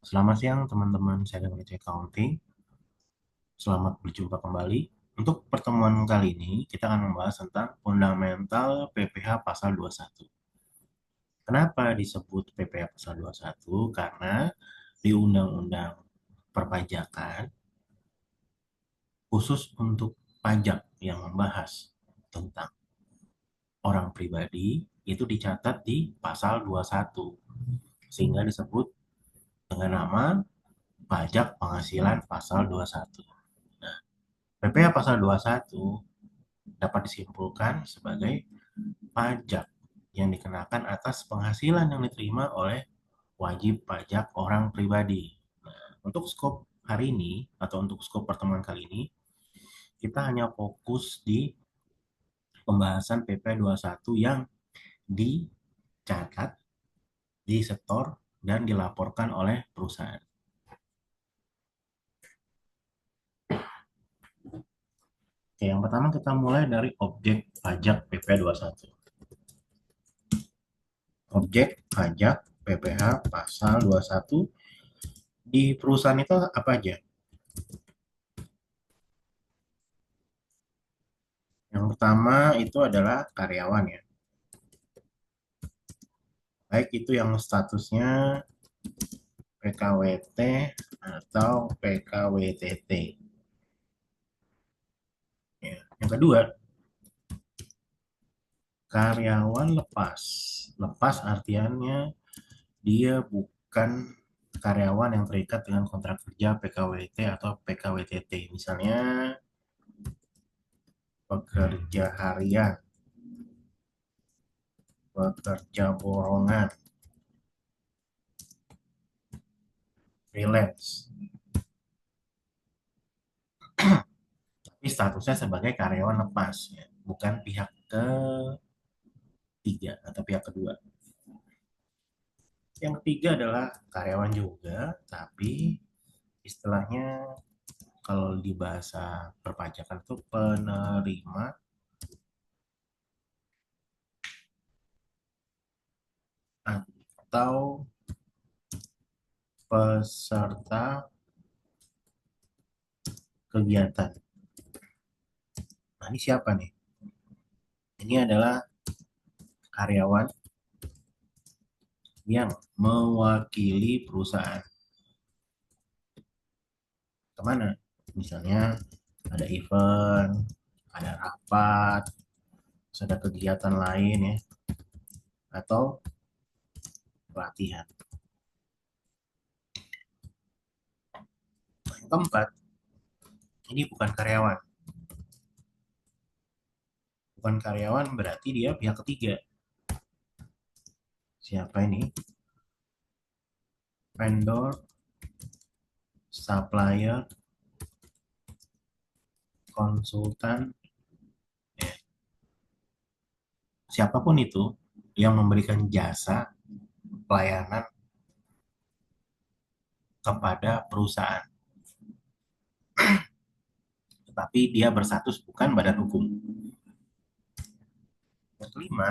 Selamat siang teman-teman, saya dari Accounting. Selamat berjumpa kembali. Untuk pertemuan kali ini, kita akan membahas tentang fundamental PPh pasal 21. Kenapa disebut PPh pasal 21? Karena di Undang-Undang Perpajakan, khusus untuk pajak yang membahas tentang orang pribadi, itu dicatat di pasal 21. Sehingga disebut dengan nama pajak penghasilan pasal 21. Nah, PPh pasal 21 dapat disimpulkan sebagai pajak yang dikenakan atas penghasilan yang diterima oleh wajib pajak orang pribadi. Nah, untuk skop hari ini atau untuk skop pertemuan kali ini, kita hanya fokus di pembahasan PP 21 yang dicatat, disetor, dan dilaporkan oleh perusahaan. Oke, yang pertama kita mulai dari objek pajak PP 21. Objek pajak PPh pasal 21 di perusahaan itu apa aja? Yang pertama itu adalah karyawan ya. Baik itu yang statusnya PKWT atau PKWTT. Ya. Yang kedua, karyawan lepas. Lepas artiannya dia bukan karyawan yang terikat dengan kontrak kerja PKWT atau PKWTT. Misalnya pekerja harian, pekerja borongan, freelance. Tapi statusnya sebagai karyawan lepas, ya. Bukan pihak ketiga atau pihak kedua. Yang ketiga adalah karyawan juga, tapi istilahnya kalau di bahasa perpajakan itu penerima atau peserta kegiatan. Nah, ini siapa nih? Ini adalah karyawan yang mewakili perusahaan. Kemana? Misalnya ada event, ada rapat, ada kegiatan lain ya, atau pelatihan. Yang keempat, ini bukan karyawan. Bukan karyawan berarti dia pihak ketiga. Siapa ini? Vendor, supplier, konsultan, ya. Siapapun itu yang memberikan jasa pelayanan kepada perusahaan. Tetapi dia berstatus bukan badan hukum. Yang kelima,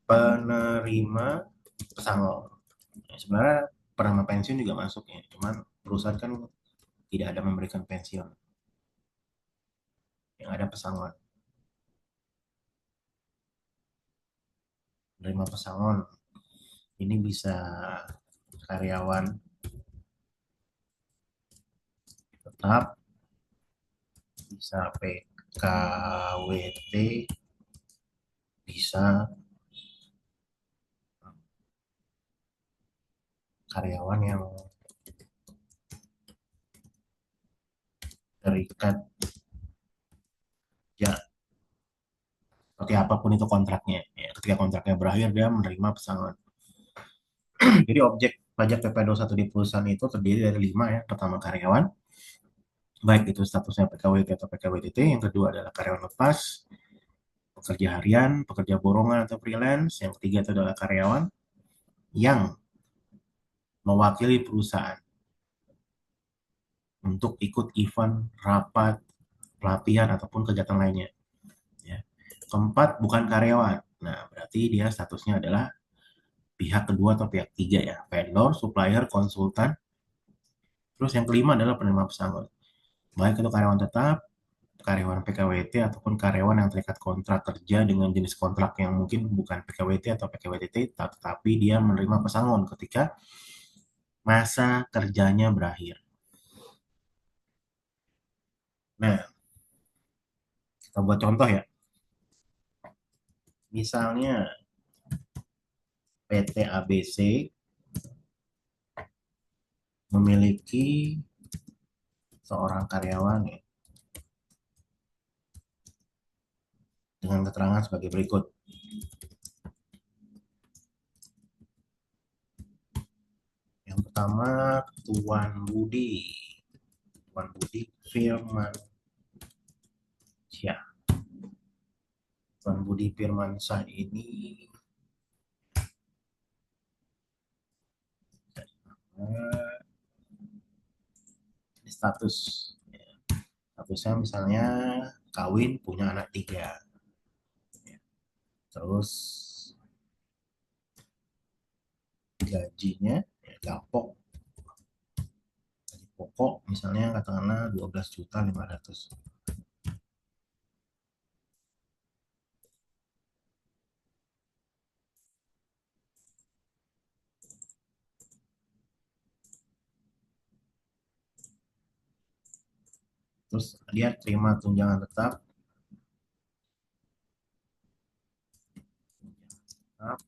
penerima pesangon. Ya, sebenarnya penerima pensiun juga masuk ya, cuman perusahaan kan tidak ada memberikan pensiun. Yang ada pesangon. Penerima pesangon ini bisa karyawan tetap, bisa PKWT, bisa karyawan yang terikat ya, seperti apapun itu kontraknya ya, ketika kontraknya berakhir dia menerima pesangon. Jadi objek pajak PP 21 di perusahaan itu terdiri dari 5 ya. Pertama karyawan, baik itu statusnya PKWT atau PKWTT. Yang kedua adalah karyawan lepas, pekerja harian, pekerja borongan atau freelance. Yang ketiga itu adalah karyawan yang mewakili perusahaan untuk ikut event, rapat, pelatihan ataupun kegiatan lainnya. Ya. Keempat, bukan karyawan. Nah, berarti dia statusnya adalah pihak kedua atau pihak tiga ya, vendor, supplier, konsultan. Terus yang kelima adalah penerima pesangon. Baik itu karyawan tetap, karyawan PKWT ataupun karyawan yang terikat kontrak kerja dengan jenis kontrak yang mungkin bukan PKWT atau PKWTT, tetapi dia menerima pesangon ketika masa kerjanya berakhir. Nah, kita buat contoh ya. Misalnya PT ABC memiliki seorang karyawan ya, dengan keterangan sebagai berikut. Yang pertama, Tuan Budi. Tuan Budi Firmansyah. Tuan Budi Firmansyah ini eh, status statusnya misalnya kawin punya anak tiga. Terus gajinya ya, gapok gaji pokok misalnya katakanlah 12.500.000. Terus dia terima tunjangan tetap, tetap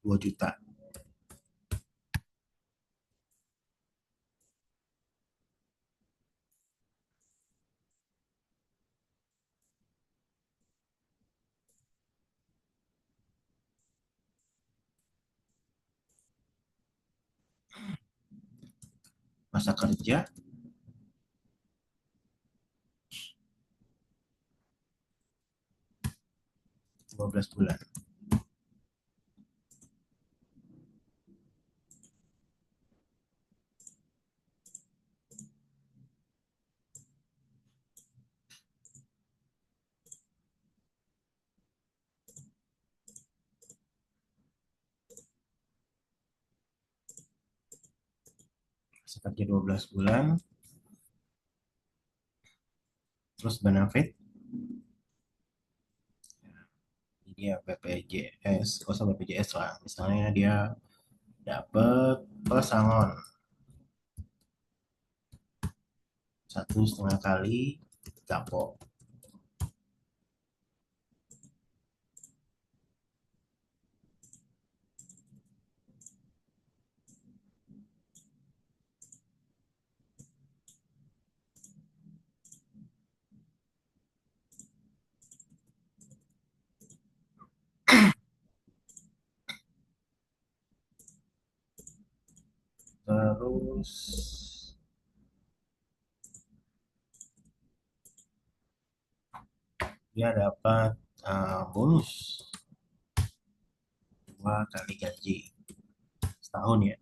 2 juta. Masa kerja 12 bulan. Masa kerja 12 bulan. Terus benefit dia BPJS, gak usah BPJS lah. Misalnya dia dapat pesangon 1,5 kali gapo. Terus dia dapat bonus 2 kali gaji setahun ya.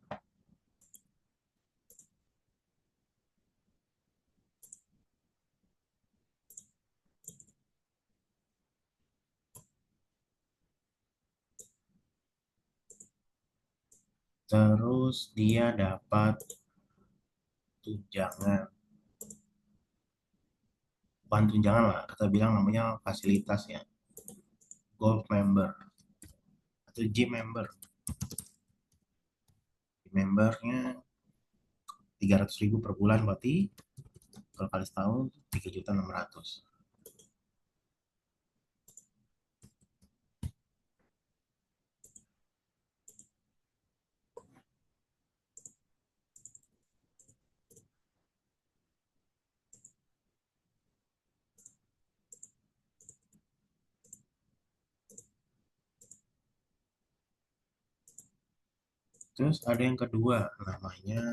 Terus dia dapat tunjangan, bukan tunjangan lah, kita bilang namanya fasilitas ya, gold member atau gym member. Gym membernya 300.000 per bulan, berarti kalau kali setahun 3.600.000. Terus ada yang kedua namanya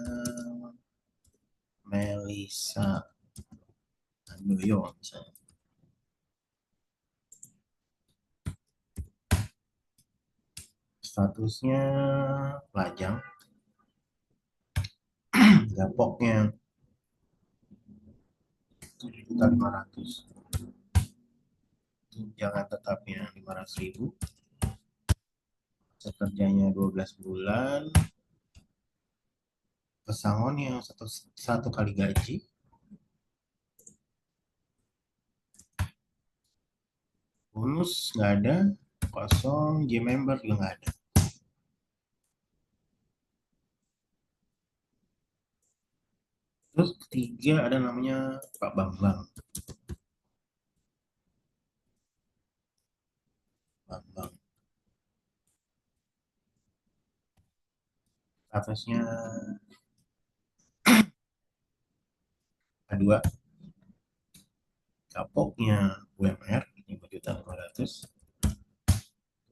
Melisa Handoyo misalnya. Statusnya pelajar, Gapoknya 7.500.000, tunjangan tetapnya 500.000, kerjanya 12 bulan, pesangon yang satu kali gaji, bonus nggak ada, kosong, gym member juga nggak ada. Terus ketiga ada namanya Pak Bambang. Bambang. Atasnya A2, kapoknya UMR 5.500.000,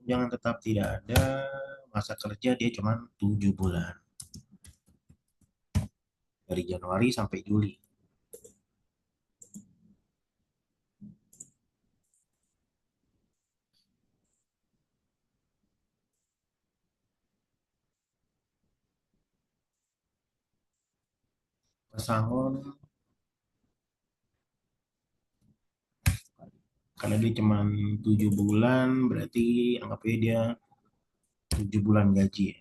jangan tetap tidak ada, masa kerja dia cuma 7 bulan dari Januari sampai Juli. Pesangon karena dia cuma 7 bulan, berarti anggapnya dia 7 bulan gaji ya.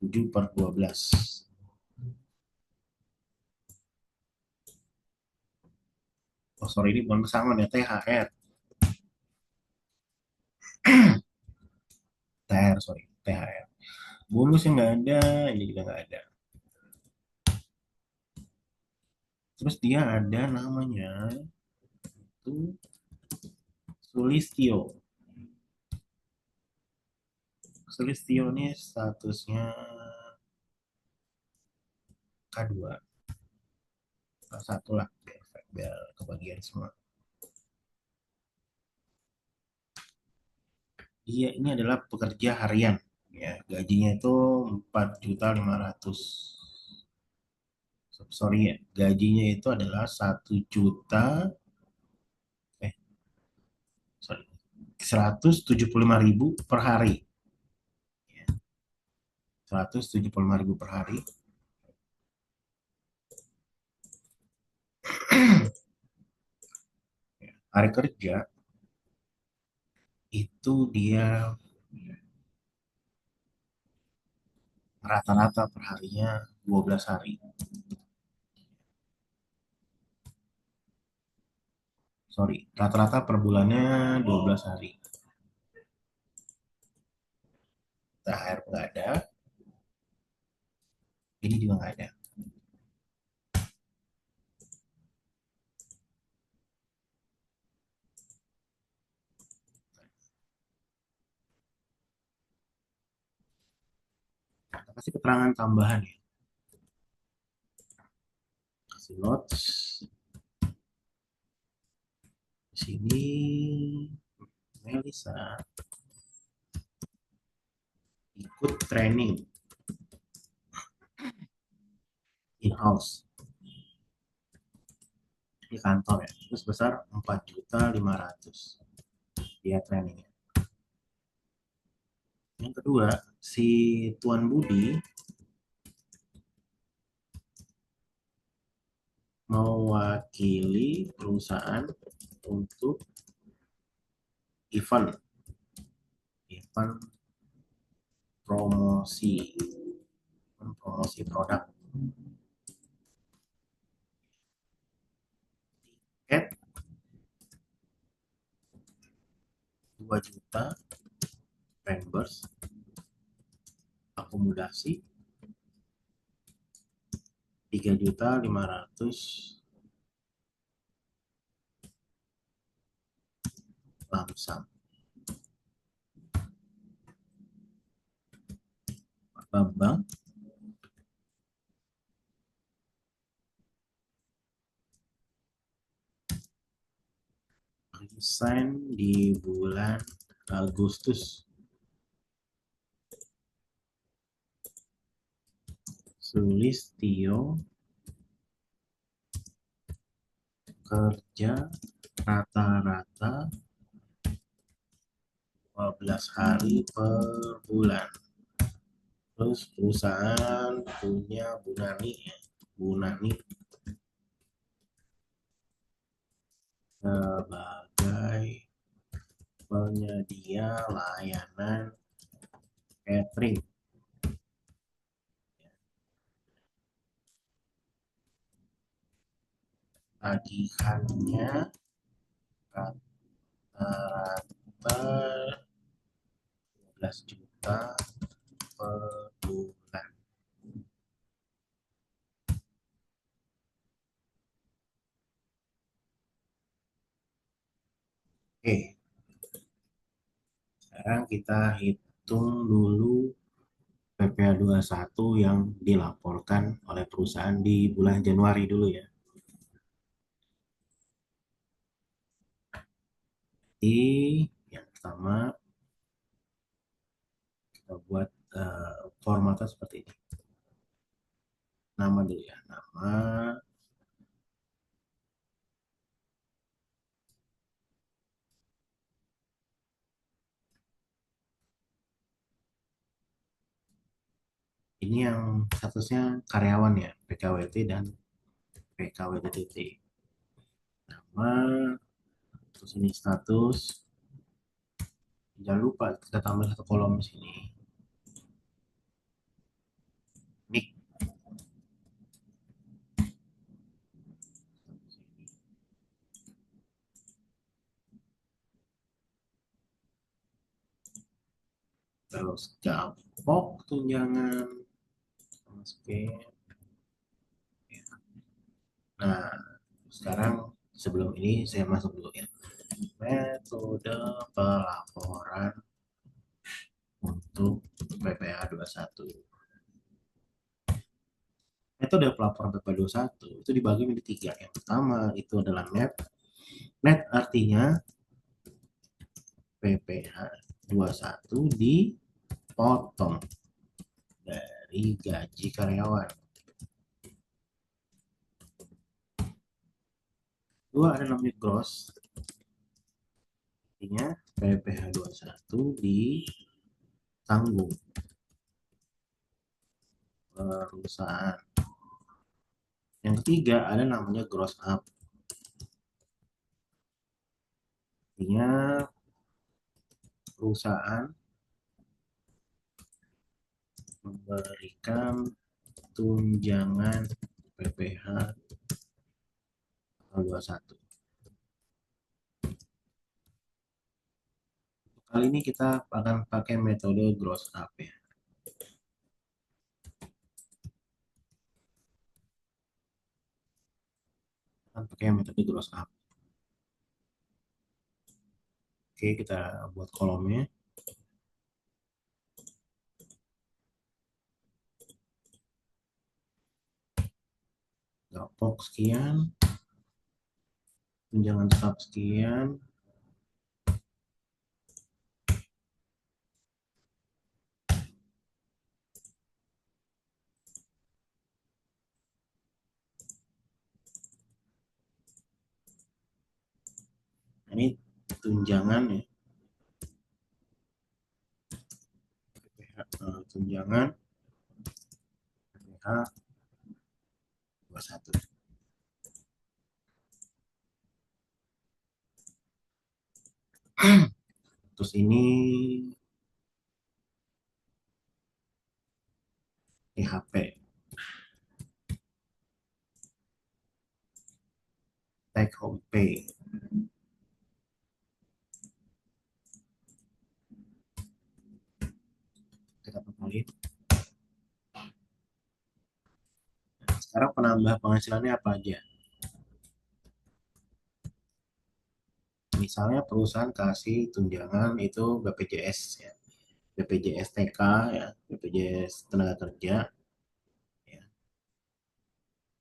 7 per 12. Oh sorry, ini bukan pesangon ya, THR. THR, sorry, THR. Bonusnya nggak ada, ini juga nggak ada. Terus dia ada namanya itu Sulistio. Sulistio ini statusnya K2, K1 lah, biar kebagian semua. Dia ini adalah pekerja harian, ya gajinya itu 4.500.000. Sorry ya, gajinya itu adalah 1.175.000 per hari, 175.000 per hari. Hari kerja itu dia rata-rata per harinya 12 hari. Sorry, rata-rata per bulannya 12 hari. THR nggak ada, ini juga nggak ada. Kita kasih keterangan tambahan ya. Kasih notes. Di sini Melisa ikut training in-house di kantor ya, itu sebesar 4.500.000 dia trainingnya. Yang kedua, si Tuan Budi mewakili perusahaan untuk event event promosi promosi produk. Tiket 2 juta, members, akomodasi 3.500.000 lamsam. Pak Bambang resign di bulan Agustus. Sulistio kerja rata-rata 12 hari per bulan, Terus perusahaan punya Bu Nani ya. Bu Nani sebagai penyedia layanan catering. Tagihannya rata-rata 12 juta per bulan. Oke, sekarang kita hitung dulu PPh satu yang dilaporkan oleh perusahaan di bulan Januari dulu ya. Jadi yang pertama kita buat formatnya seperti ini. Nama dulu ya, nama. Ini yang statusnya karyawan ya, PKWT dan PKWTT. Nama, terus ini status. Jangan lupa kita tambah satu kolom di sini. Nik. Terus gapok tunjangan. Oke. Nah, sekarang sebelum ini saya masuk dulu ya. Metode pelaporan untuk PPh satu. Metode pelaporan PPh satu itu dibagi menjadi tiga. Yang pertama itu adalah net. Net artinya PPh satu dipotong dari gaji karyawan. Dua ada namanya gross. Artinya PPh satu ditanggung perusahaan. Yang ketiga ada namanya gross up. Artinya perusahaan memberikan tunjangan PPh 21. Kali ini kita akan pakai metode gross up ya. Akan pakai metode gross up. Oke, kita buat kolomnya. Gapok sekian, tunjangan tetap sekian, ini tunjangan ya, tunjangan PPh 21. Terus ini THP, take home pay. Kita kembali. Sekarang penambah penghasilannya apa aja? Misalnya perusahaan kasih tunjangan itu BPJS ya, BPJS TK ya, BPJS tenaga kerja ya.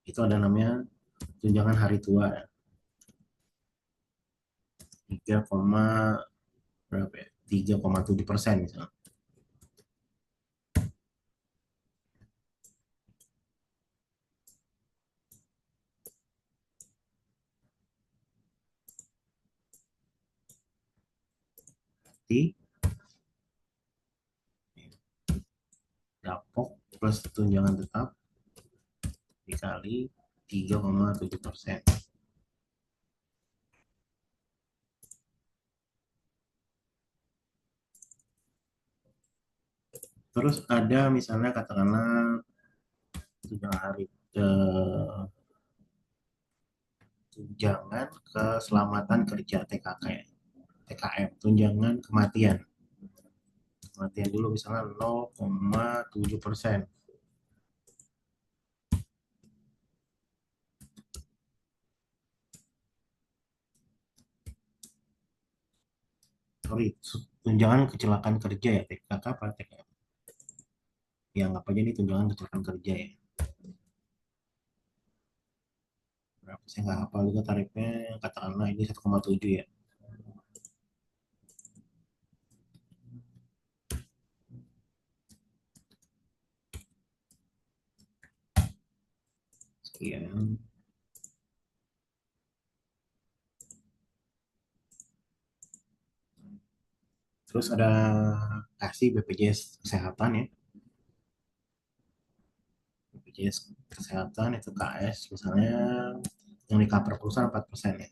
Itu ada namanya tunjangan hari tua ya. 3, berapa ya? 3,7% misalnya. Berarti Dapok plus tunjangan tetap dikali 3,7%. Terus ada misalnya katakanlah tunjangan hari tunjangan keselamatan kerja TKK, TKM, tunjangan kematian. Kematian dulu misalnya 0,7%. Sorry, tunjangan kecelakaan kerja ya, TKK apa TKM? Ya, anggap aja ini tunjangan kecelakaan kerja ya. Berapa? Saya nggak hafal juga tarifnya, katakanlah ini 1,7 ya. Sekian. Terus ada kasih BPJS Kesehatan ya. BPJS Kesehatan itu KS misalnya yang di cover perusahaan 4% ya.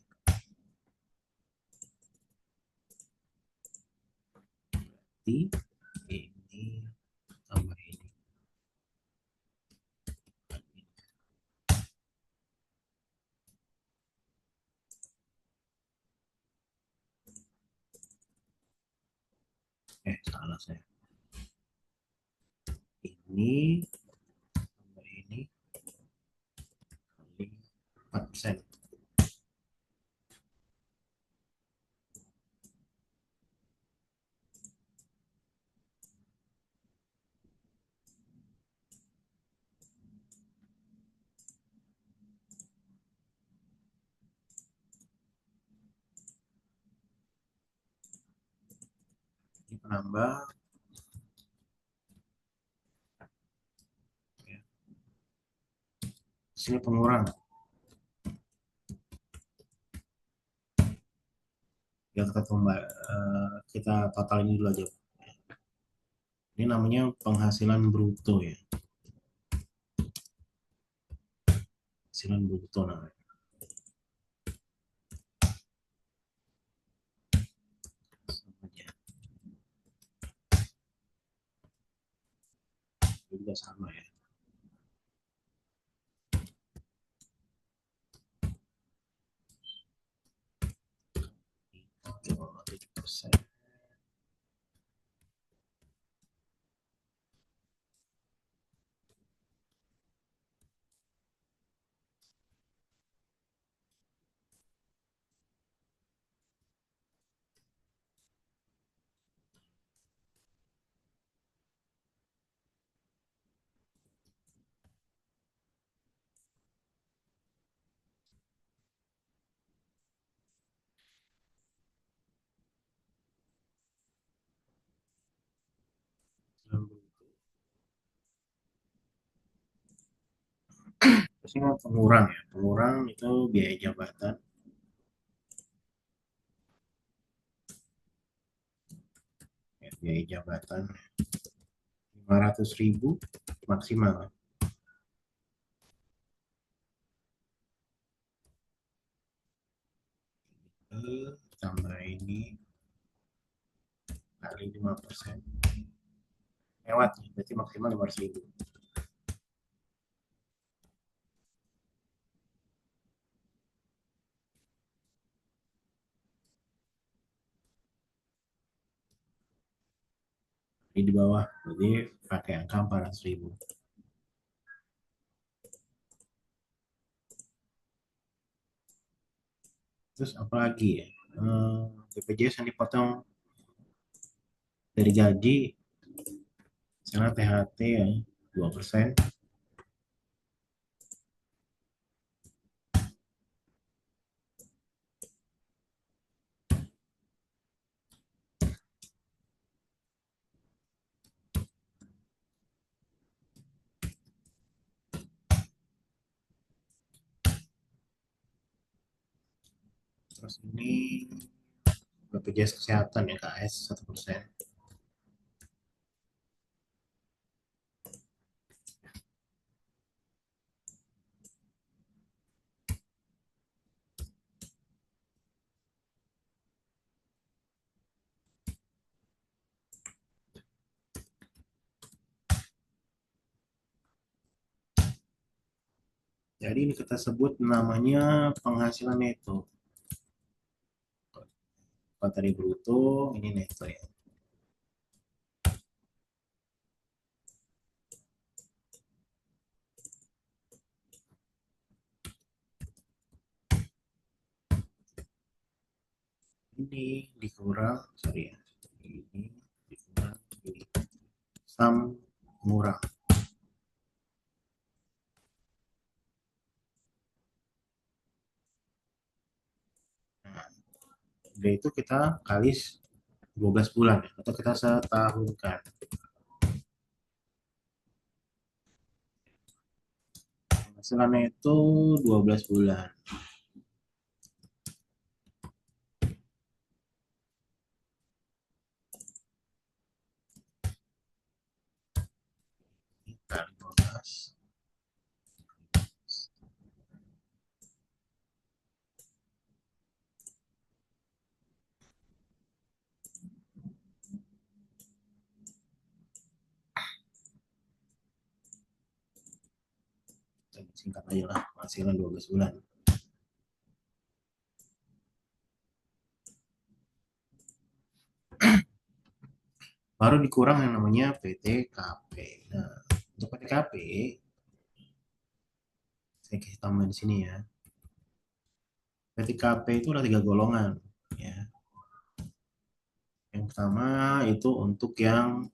Di ini tambah ini. Salah saya. Ini tambah ini kali 4%. Ini penambah ya. Sini pengurang. Ya kita total ini dulu aja. Ini namanya penghasilan bruto ya. Penghasilan bruto namanya. Ini juga sama ya. Coba 7%. Terus ini pengurang ya. Pengurang itu biaya jabatan. Ya, biaya jabatan 500.000 maksimal. Tambah ini kali 5%. Lewat, berarti maksimal 500.000. Di bawah, jadi pakai angka 400.000. Terus apa lagi ya? BPJS yang dipotong dari gaji, misalnya THT ya 2%. Terus ini BPJS Kesehatan ya KS 1%. Jadi ini kita sebut namanya penghasilan neto. Kalau tadi bruto, ini neto ya. Ini dikurang, sorry ya. Ini dikurang ini. Sam murah. Nah, dia itu kita kali 12 bulan ya, atau kita setahun kan. Penghasilannya itu 12 bulan. Kali 12. Singkat aja lah, penghasilan 12 bulan. Baru dikurang yang namanya PTKP. Nah, untuk PTKP, saya kasih tambah di sini ya. PTKP itu ada tiga golongan. Ya. Yang pertama itu untuk yang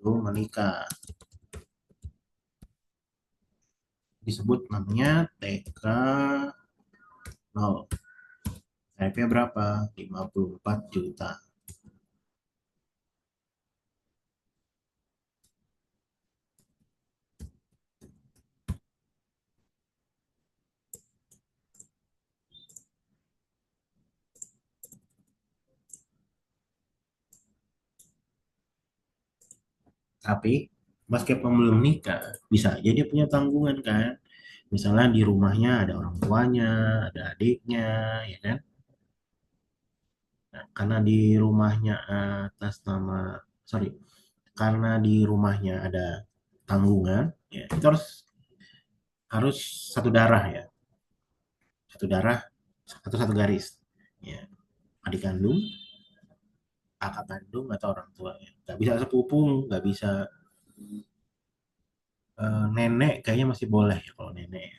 belum menikah. Disebut namanya TK 0. Tarifnya berapa? 54 juta. Tapi meskipun belum nikah, bisa aja dia punya tanggungan kan. Misalnya di rumahnya ada orang tuanya, ada adiknya, ya kan? Nah, karena di rumahnya atas nama, sorry, karena di rumahnya ada tanggungan, ya itu harus harus satu darah ya, satu darah, satu satu garis, ya adik kandung, kakak kandung atau orang tua. Ya. Gak bisa sepupu, nggak bisa nenek, kayaknya masih boleh ya kalau nenek. Ya.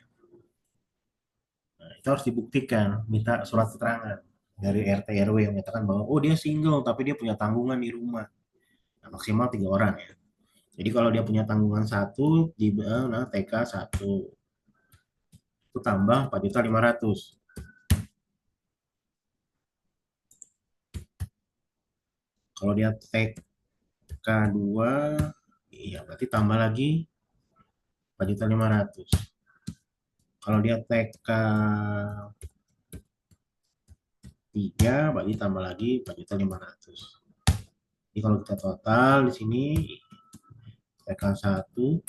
Nah, itu harus dibuktikan, minta surat keterangan dari RT RW yang menyatakan bahwa oh dia single tapi dia punya tanggungan di rumah. Nah, maksimal 3 orang ya. Jadi kalau dia punya tanggungan satu di nah, TK satu itu tambah 4.500.000. Kalau dia TK 2 iya berarti tambah lagi 4.500.000. Kalau dia TK 3 berarti tambah lagi 4.500.000. Jadi kalau kita total di sini TK satu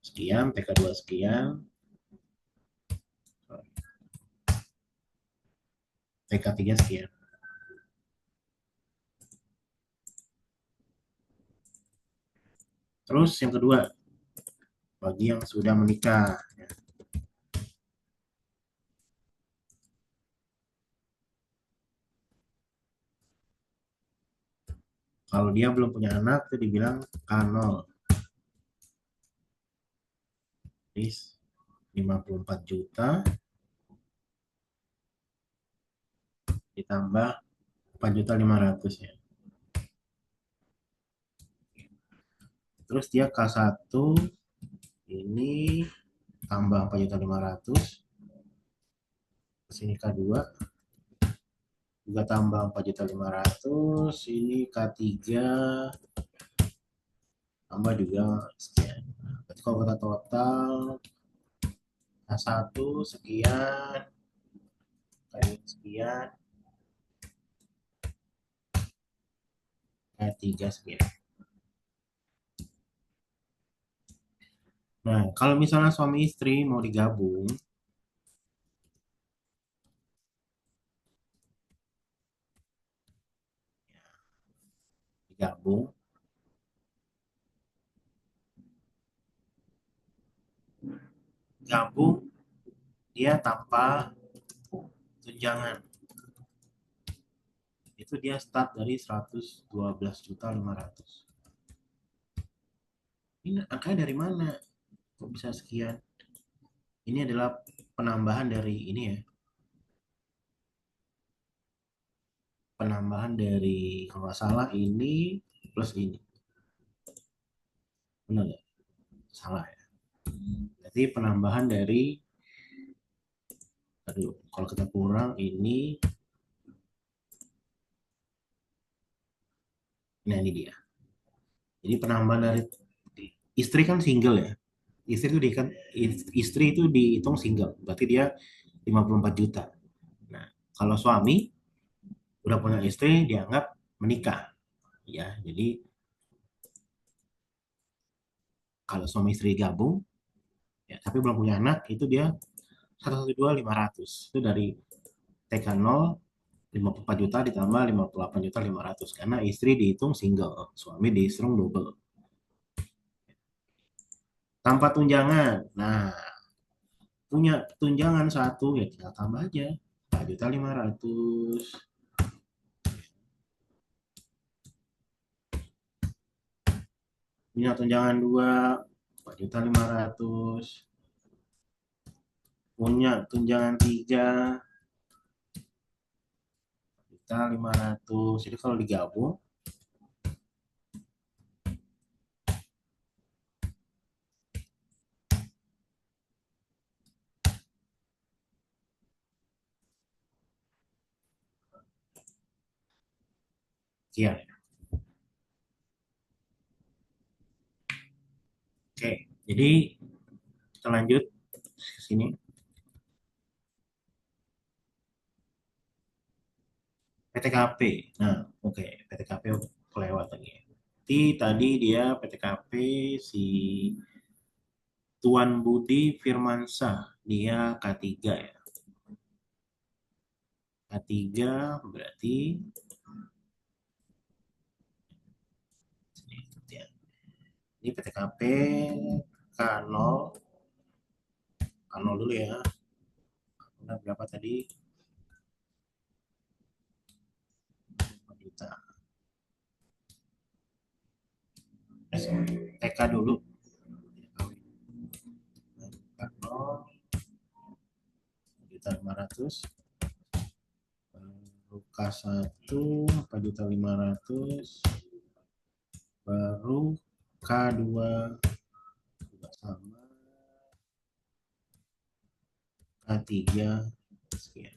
sekian, TK 2 sekian, TK 3 sekian. Terus yang kedua, bagi yang sudah menikah. Kalau dia belum punya anak, itu dibilang K0. Jadi 54 juta ditambah 4.500.000 ya. Terus dia K1 ini tambah 4.500.000. Sini K2 juga tambah 4.500.000. Ini K3 tambah juga sekian. Berarti kalau kita total K1 sekian, K2 sekian, K3 sekian. Nah, kalau misalnya suami istri mau digabung, digabung gabung dia tanpa tunjangan, itu dia start dari 112.500.000. Ini angkanya dari mana? Kok bisa sekian? Ini adalah penambahan dari ini ya, penambahan dari kalau nggak salah ini plus ini. Benar nggak? Salah ya. Berarti penambahan dari, aduh, kalau kita kurang ini, nah ini dia. Jadi penambahan dari istri kan single ya. Istri itu di, kan, istri itu dihitung single, berarti dia 54 juta. Nah, kalau suami udah punya istri dianggap menikah ya. Jadi kalau suami istri gabung ya tapi belum punya anak itu dia 112.500. Itu dari TK 0 54 juta ditambah 58.500 karena istri dihitung single, suami dihitung double. Tanpa tunjangan. Nah, punya tunjangan satu ya tinggal tambah aja 4.500.000. Punya tunjangan 2 4.500.000. Punya tunjangan 3 juta 500. Jadi kalau digabung ya. Oke, jadi kita lanjut ke sini. PTKP. Nah, oke, PTKP kelewat lagi. Jadi tadi dia PTKP si Tuan Budi Firmansyah, dia K3 ya. K3 berarti ini PTKP K0, K0 dulu ya. Udah berapa tadi? 5 juta. TK dulu. K0 juta 500. Baru K1 4.500.000. Baru K2 juga sama, K3 sekian.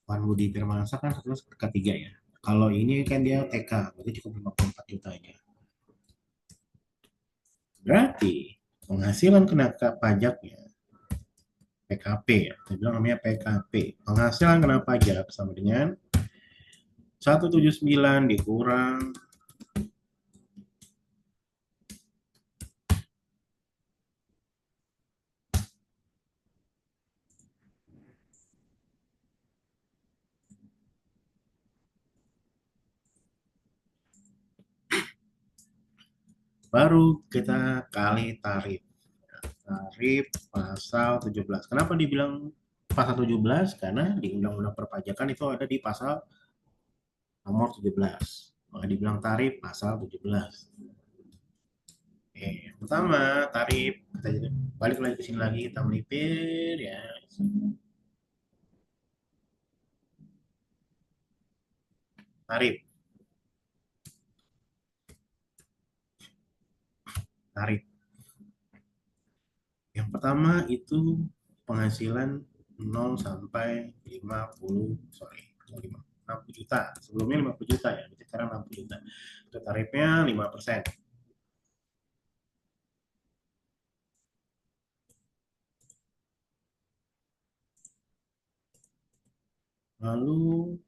Wan Budi Firmansyah kan satu K3 ya. Kalau ini kan dia TK, berarti cukup 54 juta aja. Berarti penghasilan kena pajaknya PKP ya, kita bilang namanya PKP. Penghasilan kena pajak sama dengan 179 dikurang baru kita kali tarif. Tarif pasal 17. Kenapa dibilang pasal 17? Karena di Undang-Undang Perpajakan itu ada di pasal nomor 17. Maka dibilang tarif pasal 17. Oke, yang pertama tarif, kita balik lagi ke sini lagi, kita melipir ya. Tarif, tarif. Yang pertama itu penghasilan 0 sampai 50, sorry, 60 juta. Sebelumnya 50 juta ya, sekarang 60 juta. Itu tarifnya 5%. Lalu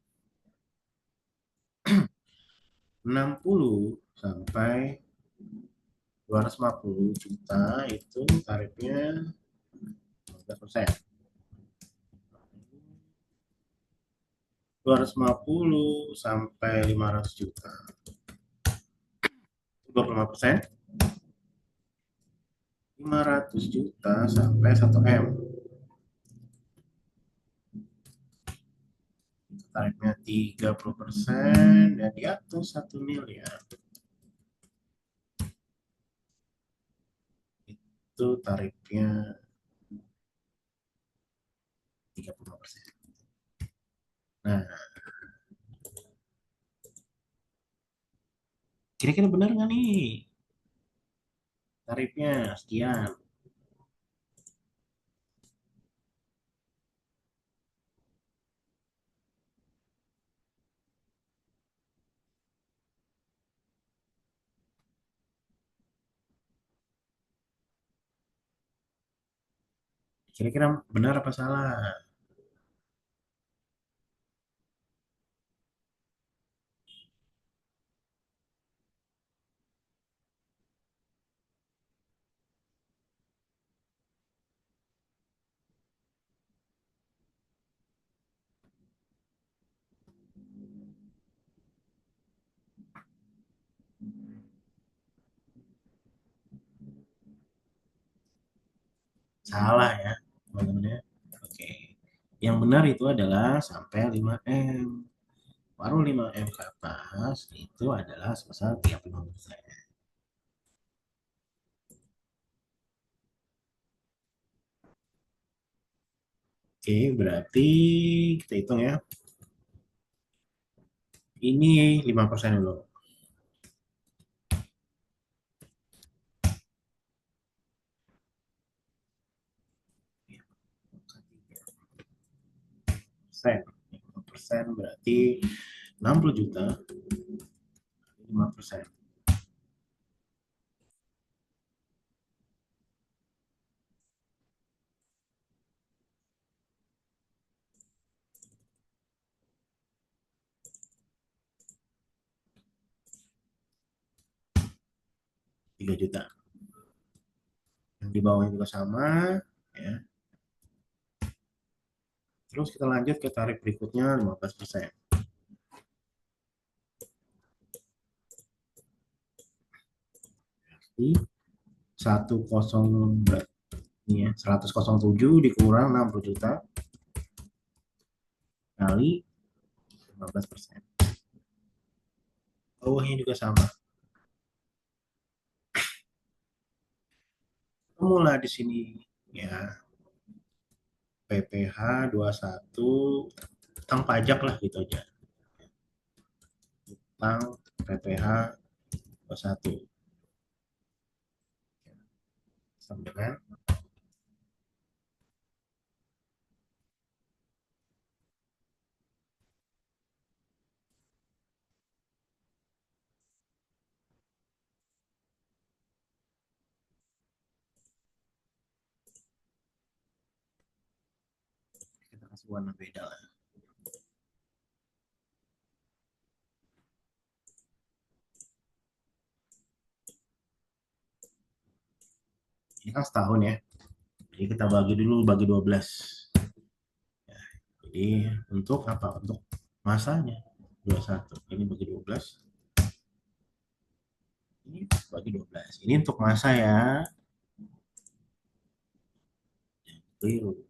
60 sampai 250 juta itu tarifnya 15%. 250 sampai 500 juta 25%. 500 juta sampai 1 M tarifnya 30% dan di atas 1 miliar itu tarifnya 35%. Nah, kira-kira benar nggak nih tarifnya sekian? Kira-kira benar apa salah? Salah ya, teman-teman ya. Oke. Yang benar itu adalah sampai 5 M. Baru 5 M ke atas itu adalah sebesar 35%. Oke, berarti kita hitung ya. Ini 5% dulu. Persen. 5% berarti 60 juta. 5%. 3 juta. Yang di bawahnya juga sama. Ya. Terus kita lanjut ke tarif berikutnya 15%. Jadi 10 ini ya, 107 dikurang 60 juta kali 15%. Bawahnya juga sama. Mulai di sini ya PPh 21 tentang pajak lah gitu aja. Tentang PPh 21 sama dengan kita kasih warna beda lah. Ini kan setahun ya. Jadi kita bagi dulu bagi 12. Jadi untuk apa? Untuk masanya 21. Ini bagi 12. Ini bagi 12. Ini untuk masa ya. Keliru.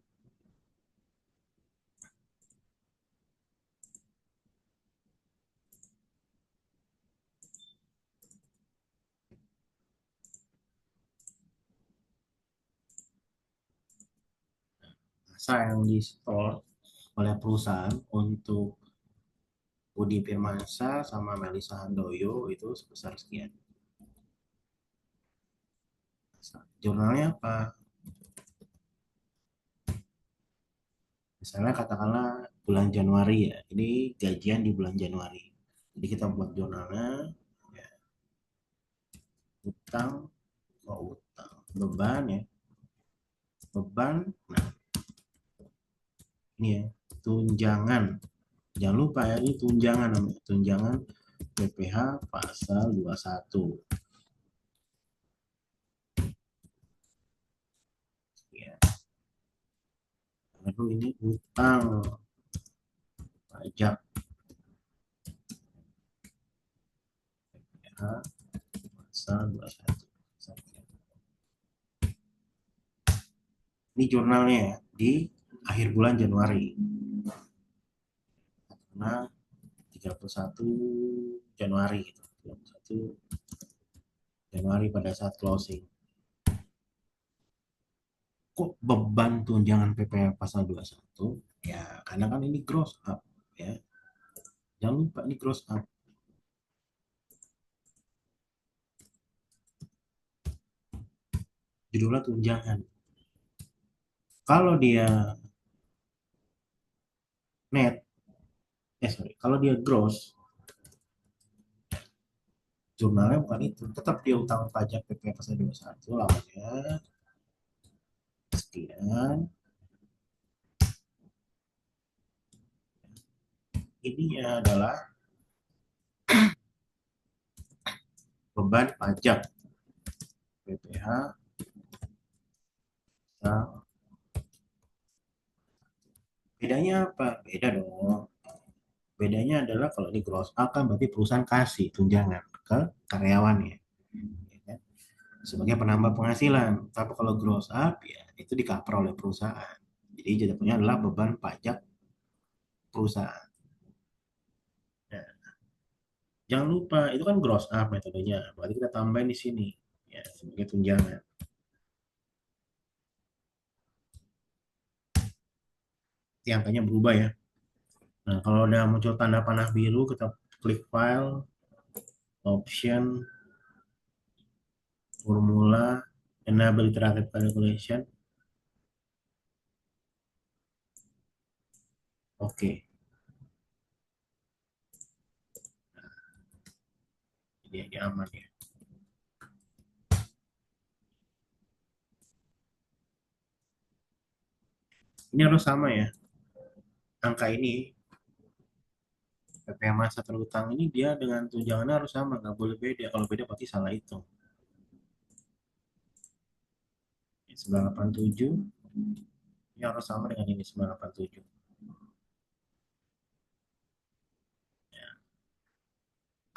Masa yang di store oleh perusahaan untuk Budi Firmansyah sama Melisa Handoyo itu sebesar sekian. Jurnalnya apa? Misalnya katakanlah bulan Januari ya. Ini gajian di bulan Januari. Jadi kita buat jurnalnya ya, utang utang beban ya. Beban. Nah, ini ya tunjangan. Jangan lupa ya ini tunjangan namanya. Tunjangan PPh pasal 21. Ya. Lalu ini utang pajak PPh pasal 21. Ini jurnalnya ya, di akhir bulan Januari. Karena 31 Januari gitu. 31 Januari pada saat closing. Kok beban tunjangan PPh pasal 21? Ya, karena kan ini gross up ya. Jangan lupa ini gross up. Judulnya tunjangan. Kalau dia net, sorry, kalau dia gross, jurnalnya bukan itu. Tetap dia utang pajak PPh pasal 21 lawannya sekian. Ini adalah beban pajak PPh. Nah, bedanya apa? Beda dong. Bedanya adalah kalau di gross up kan berarti perusahaan kasih tunjangan ke karyawannya, ya kan? Sebagai penambah penghasilan. Tapi kalau gross up ya itu di cover oleh perusahaan. Jadi jatuhnya adalah beban pajak perusahaan. Nah, jangan lupa itu kan gross up metodenya. Berarti kita tambahin di sini ya sebagai tunjangan. Nanti angkanya berubah ya. Nah, kalau udah muncul tanda panah biru, kita klik file, option, formula, enable iterative calculation. Oke, jadi aman ya. Ini harus sama ya. Angka ini, PPh masa terutang ini dia dengan tunjangannya harus sama, nggak boleh beda. Kalau beda pasti salah hitung. 987, ini harus sama dengan ini 987. Ya,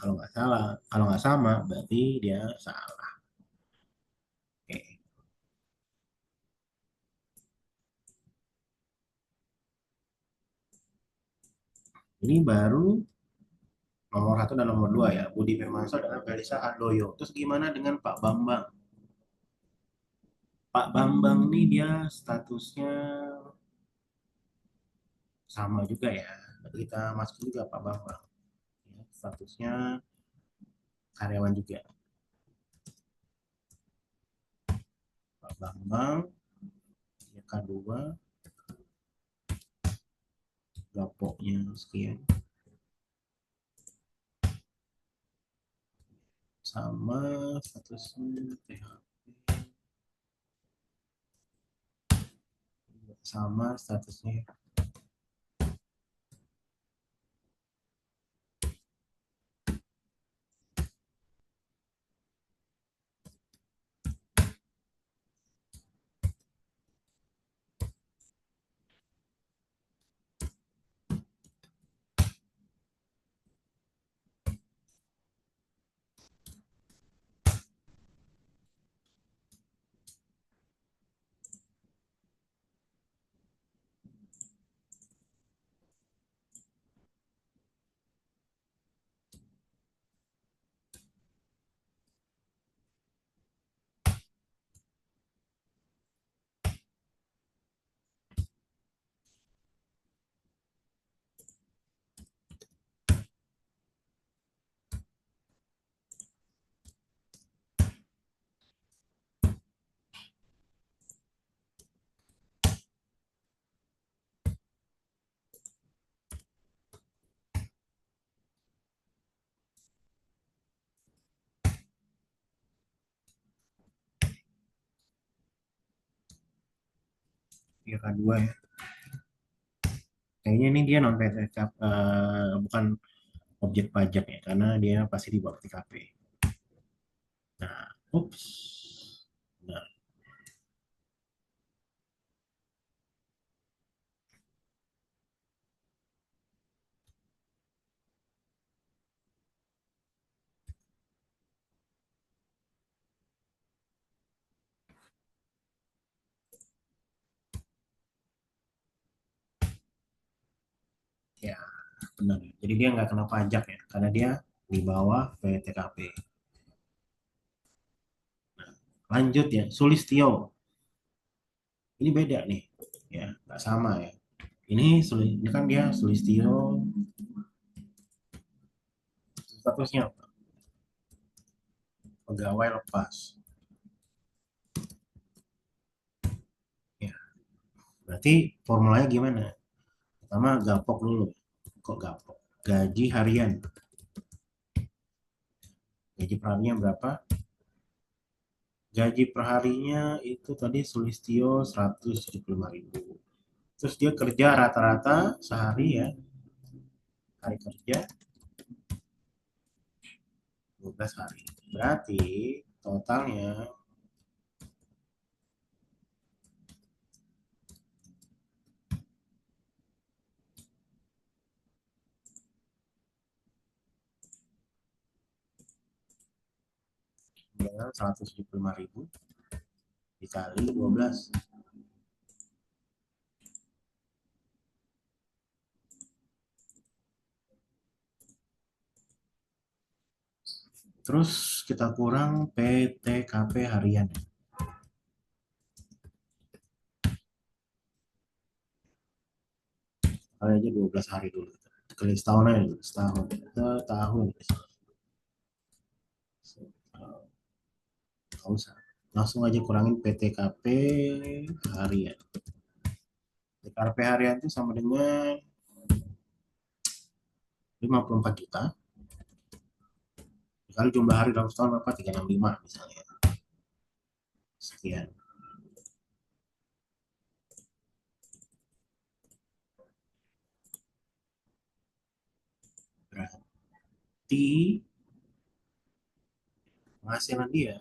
kalau nggak salah, kalau nggak sama berarti dia salah. Oke. Ini baru nomor satu dan nomor dua ya, Budi Firmansyah dengan Felisa Handoyo. Terus gimana dengan Pak Bambang? Pak Bambang ini dia statusnya sama juga ya. Berarti kita masuk juga Pak Bambang. Ya, statusnya karyawan juga. Pak Bambang, ya K2, gapoknya sekian. Sama statusnya THP. Sama statusnya. Ya K2 ya. Kayaknya ini dia non PTK, bukan objek pajak ya, karena dia pasti di bawah TKP. Nah, ups. Nah, ya benar. Jadi dia nggak kena pajak ya, karena dia di bawah PTKP. Lanjut ya, Sulistyo. Ini beda nih, ya nggak sama ya. Ini kan dia Sulistyo, statusnya pegawai lepas. Ya, berarti formulanya gimana? Pertama gapok dulu. Kok gapok? Gaji harian. Gaji per harinya berapa? Gaji per harinya itu tadi Sulistyo 175.000. Terus dia kerja rata-rata sehari ya, hari kerja 12 hari. Berarti totalnya dengan 175.000 dikali 12. Terus kita kurang PTKP harian. Kali aja 12 hari dulu. Kali setahun aja dulu. Setahun. Setahun. Nggak usah. Langsung aja kurangin PTKP harian. PTKP harian itu sama dengan 54 juta. Kali jumlah hari dalam setahun berapa? 365 misalnya. Sekian. Berarti penghasilan dia.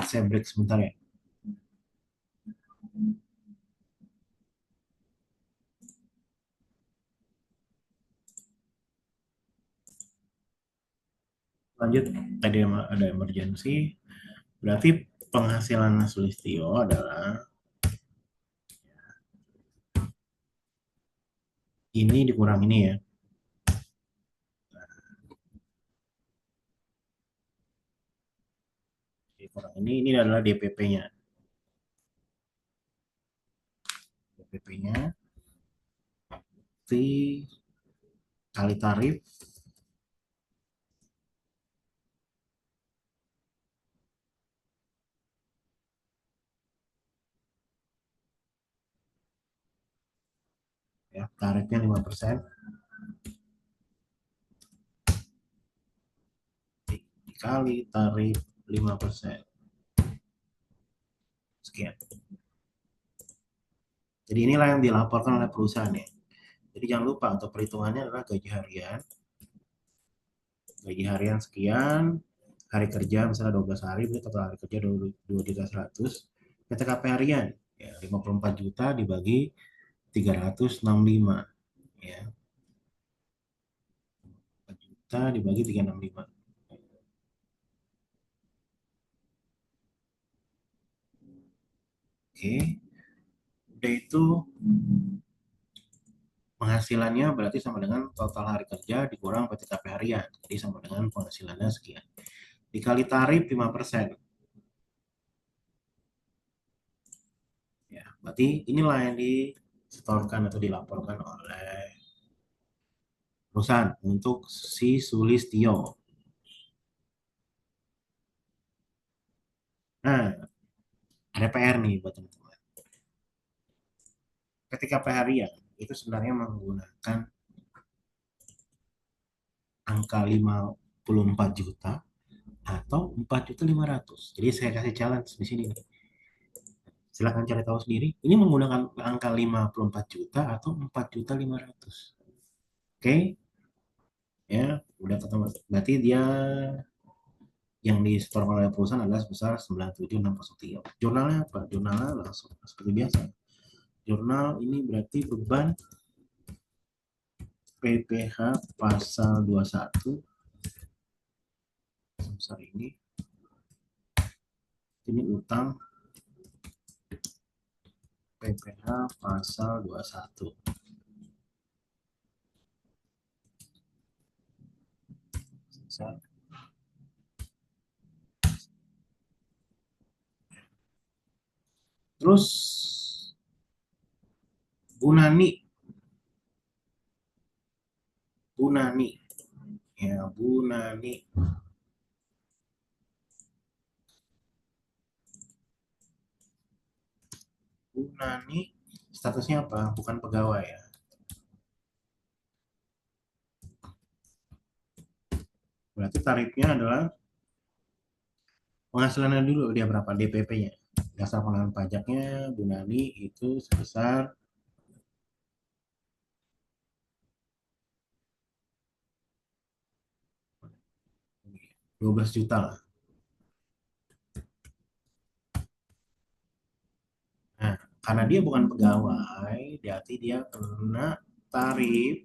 Saya break sebentar ya. Lanjut, tadi ada emergency. Berarti penghasilan Sulistyo adalah ini dikurang ini ya. Dikurang ini adalah DPP-nya. DPP-nya fee kali tarif ya, tarifnya 5% dikali tarif 5%. Sekian. Jadi inilah yang dilaporkan oleh perusahaan ya. Jadi jangan lupa untuk perhitungannya adalah gaji harian. Gaji harian sekian, hari kerja misalnya 12 hari, berarti total hari kerja 2.100.000. PTKP harian ya 54 juta dibagi 365 ya. 4 juta dibagi 365. Oke. Udah itu penghasilannya berarti sama dengan total hari kerja dikurang PTKP harian. Jadi sama dengan penghasilannya sekian. Dikali tarif 5%. Ya, berarti inilah yang disetorkan atau dilaporkan oleh perusahaan untuk si Sulistyo. Nah, ada PR nih buat teman-teman. Ketika harian itu sebenarnya menggunakan angka 54 juta atau 4.500.000. Jadi saya kasih challenge di sini nih. Silahkan cari tahu sendiri. Ini menggunakan angka 54 juta atau 4.500.000. Oke, ya udah ketemu. Berarti dia yang disetorkan oleh perusahaan adalah sebesar 97.603. Jurnalnya apa? Jurnalnya langsung seperti biasa. Jurnal ini berarti beban PPh pasal 21 sebesar ini utang PPh pasal 21 sebesar. Terus Bu Nani ya Bu Nani statusnya apa? Bukan pegawai ya. Berarti tarifnya adalah penghasilannya dulu dia berapa DPP-nya. Dasar pengenaan pajaknya Bu Nani itu sebesar 12 juta lah. Nah, karena dia bukan pegawai, berarti dia kena tarif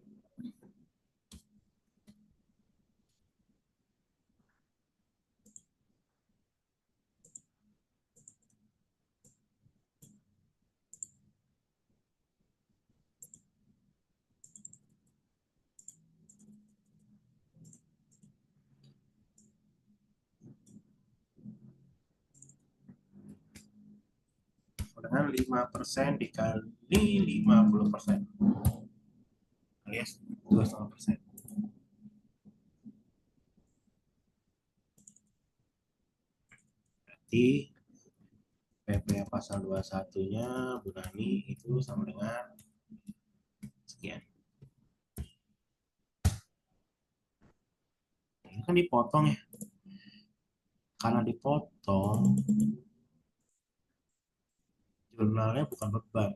dengan 5% dikali 50%, alias 2,5%. Berarti PP pasal 21-nya Bu Nani itu sama dengan sekian. Ini kan dipotong ya. Karena dipotong, jurnalnya bukan beban.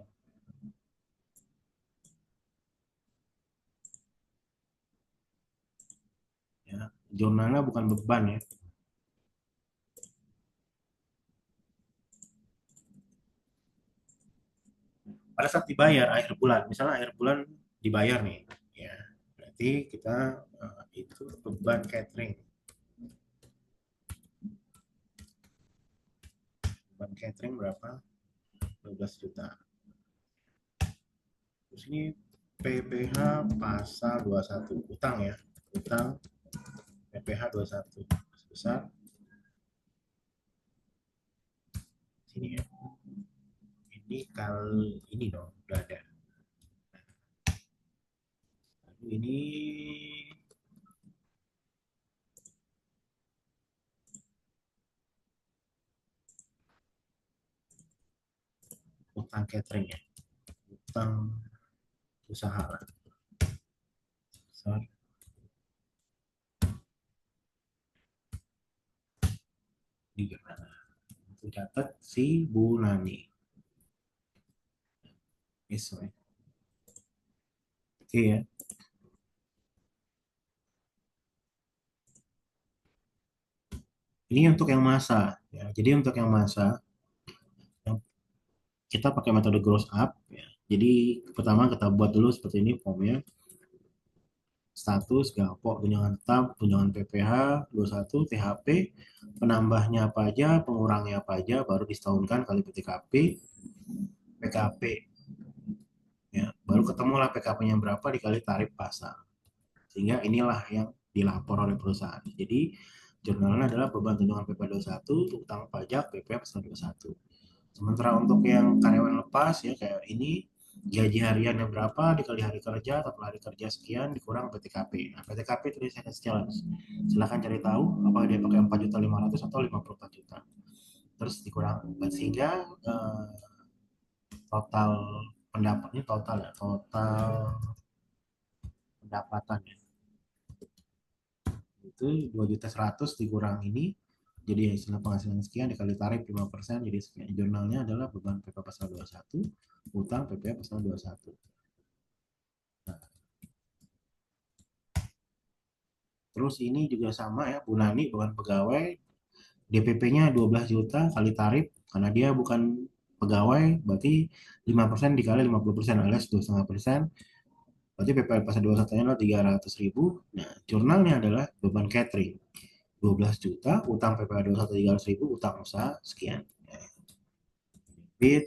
Ya. Jurnalnya bukan beban ya. Pada saat dibayar akhir bulan, misalnya akhir bulan dibayar nih, ya berarti kita itu beban catering, berapa? 12 juta. Terus ini PPh pasal 21 utang ya, utang PPh 21 sebesar sini ya, ini kali ini dong udah ada. Lalu ini utang catering ya, utang usaha lah besar di mana catat si Bu Nani. Yes, right. Oke ya. Ini untuk yang masa ya. Jadi untuk yang masa yang kita pakai metode gross up ya. Jadi pertama kita buat dulu seperti ini formnya. Status, gapok, tunjangan tetap, tunjangan PPh, 21, THP, penambahnya apa aja, pengurangnya apa aja, baru disetahunkan kali PTKP, PKP. Ya, baru ketemulah PKP-nya berapa dikali tarif pasar. Sehingga inilah yang dilapor oleh perusahaan. Jadi jurnalnya adalah beban tunjangan PP 21, utang pajak PP pasal 21. Sementara untuk yang karyawan lepas ya kayak ini gaji hariannya berapa dikali hari kerja atau hari kerja sekian dikurang PTKP. Nah, PTKP tadi saya kasih challenge. Silahkan cari tahu apakah dia pakai 4.500.000 atau 54 juta. Terus dikurang sehingga total pendapatnya total ya, total pendapatan ya. Itu 2.100.000 dikurang ini jadi istilah penghasilan sekian dikali tarif 5% jadi sekian. Jurnalnya adalah beban PP pasal 21, utang PP pasal 21. Nah, terus ini juga sama ya, Bu Nani bukan pegawai, DPP-nya 12 juta kali tarif, karena dia bukan pegawai, berarti 5% dikali 50% alias 2,5%, berarti PP pasal 21-nya adalah 300.000. Nah, jurnalnya adalah beban catering 12 juta, utang PPh 21 300.000, utang usaha sekian. Debit,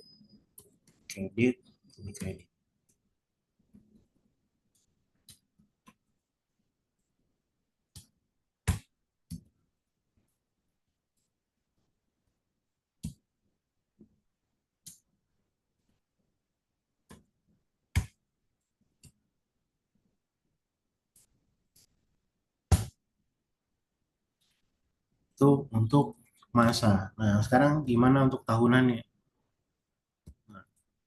kredit, ini kredit. Itu untuk masa. Nah, sekarang gimana untuk tahunannya? Nah,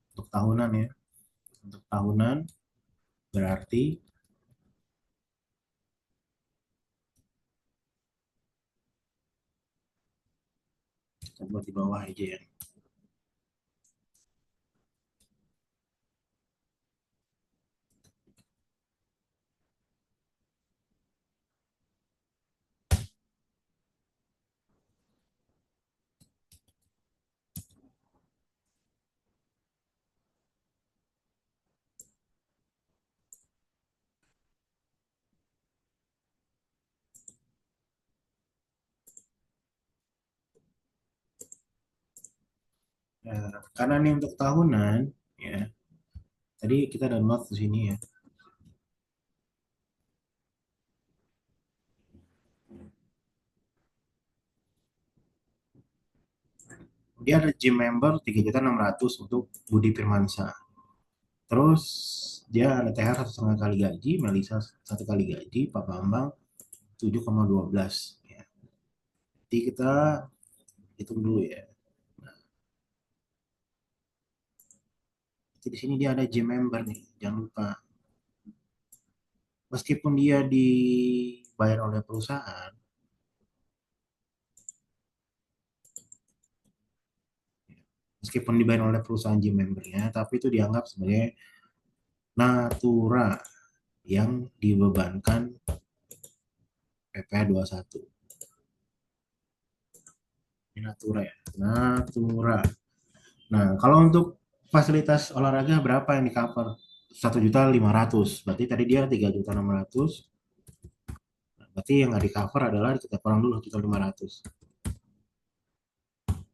untuk tahunan ya. Untuk tahunan berarti kita buat di bawah aja ya. Nah, karena ini untuk tahunan ya. Tadi kita download di sini ya. Dia ada gym member 3.600.000 untuk Budi Firmansyah. Terus dia ada THR 1,5 kali gaji, Melisa 1 kali gaji, Pak Bambang 7,12. Ya. Jadi kita hitung dulu ya. Jadi di sini dia ada gym member nih, jangan lupa. Meskipun dia dibayar oleh perusahaan, meskipun dibayar oleh perusahaan gym membernya, tapi itu dianggap sebagai natura yang dibebankan PP 21. Ini natura ya, natura. Nah, kalau untuk fasilitas olahraga berapa yang di cover? 1.500.000. Berarti tadi dia 3.600.000. Berarti yang nggak di cover adalah kita kurang dulu 1.500.000.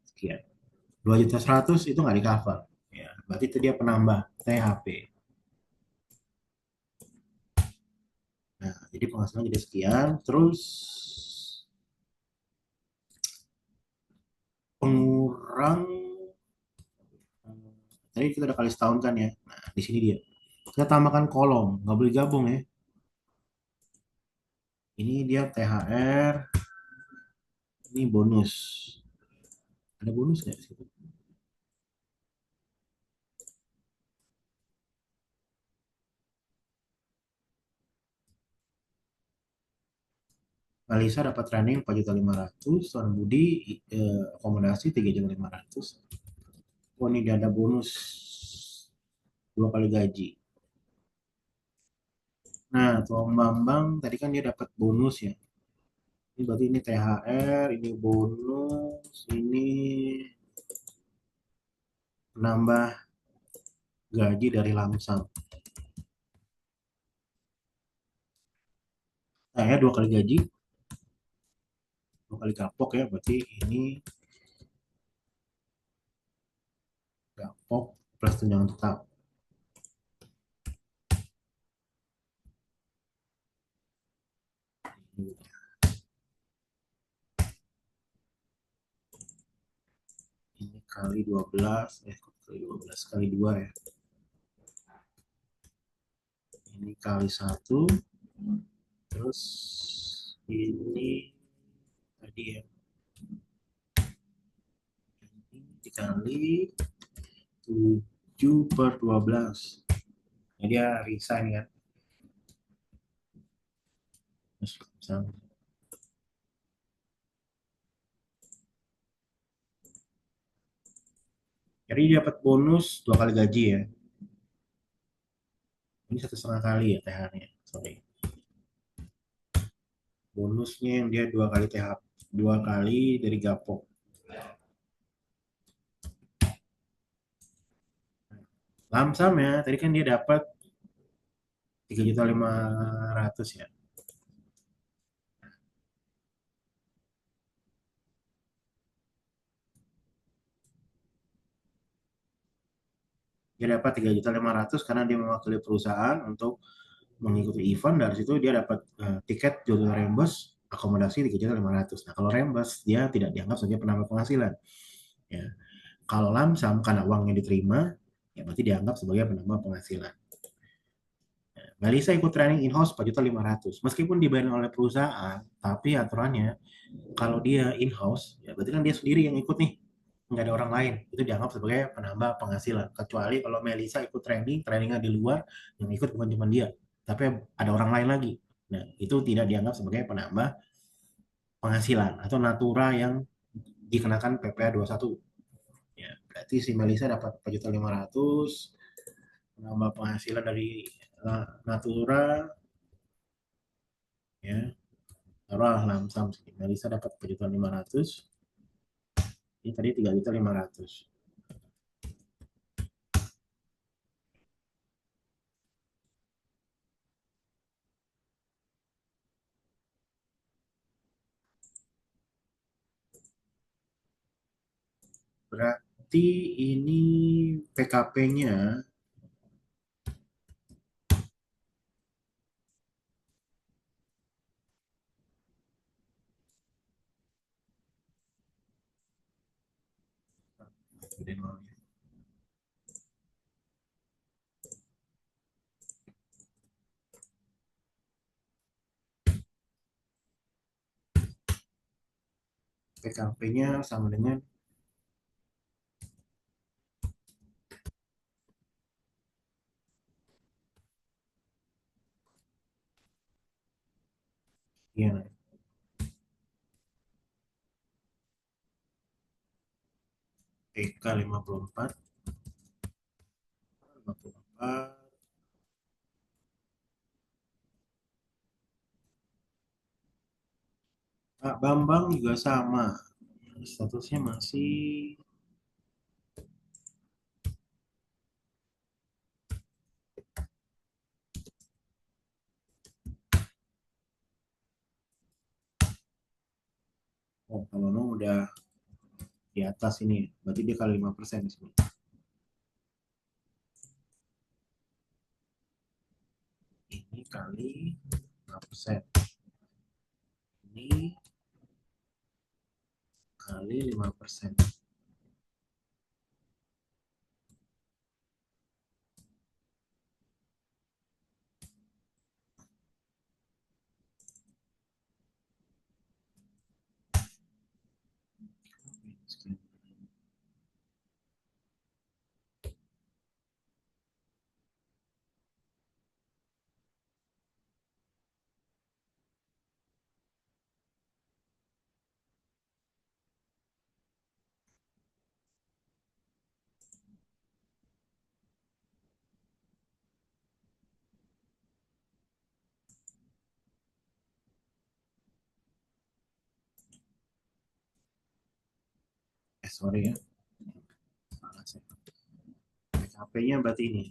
Sekian. 2.100.000 itu nggak di cover. Ya, berarti itu dia penambah THP. Nah, jadi penghasilan jadi sekian. Terus pengurang tadi kita udah kali setahun kan ya. Nah, di sini dia. Kita tambahkan kolom, nggak boleh gabung ya. Ini dia THR, ini bonus. Ada bonus nggak di situ? Alisa dapat training 4.500.000, Tuan Budi akomodasi 3.500.000. Oh ini dia ada bonus 2 kali gaji. Nah, Tuan Bambang tadi kan dia dapat bonus ya. Ini berarti ini THR, ini bonus, ini penambah gaji dari Lamsam. Nah ya 2 kali gaji, 2 kali kapok ya. Berarti ini kapok plus tunjangan tetap. Ini kali 12, kali 12 kali 2 ya. Ini kali 1, terus ini tadi ya, ini dikali 7/12. Nah, dia resign ya. Terus, Jadi dia dapat bonus 2 kali gaji ya. Ini 1,5 kali ya THR-nya. Sorry. Bonusnya yang dia 2 kali THR, 2 kali dari Gapok. Lamsam ya, tadi kan dia dapat 3.500.000 ya. Dia dapat 3.500.000 karena dia mewakili perusahaan untuk mengikuti event. Dari situ dia dapat tiket jual reimburse akomodasi 3.500.000. Nah, kalau reimburse dia tidak dianggap sebagai penambah penghasilan. Ya. Kalau lamsam karena uangnya diterima, ya berarti dianggap sebagai penambah penghasilan. Melisa ikut training in-house 4.500.000. Meskipun dibayar oleh perusahaan, tapi aturannya kalau dia in-house, ya berarti kan dia sendiri yang ikut nih. Nggak ada orang lain. Itu dianggap sebagai penambah penghasilan. Kecuali kalau Melisa ikut training, trainingnya di luar, yang ikut bukan cuma dia, tapi ada orang lain lagi. Nah, itu tidak dianggap sebagai penambah penghasilan atau natura yang dikenakan PPh 21. Ya, berarti si Melisa dapat 4.500.000, menambah penghasilan dari natura, ya taruhlah lamsam sih. Melisa dapat 4.500.000, ini tadi 3.500.000. Berarti ini PKP-nya, PKP-nya sama dengan, ya, PK 54, 54. Pak Bambang juga sama, statusnya masih, oh kalau no udah di atas ini, berarti dia kali 5% di sini. Ini kali 5%. Ini kali 5%. Sorry ya, salah saya. PKP-nya berarti ini.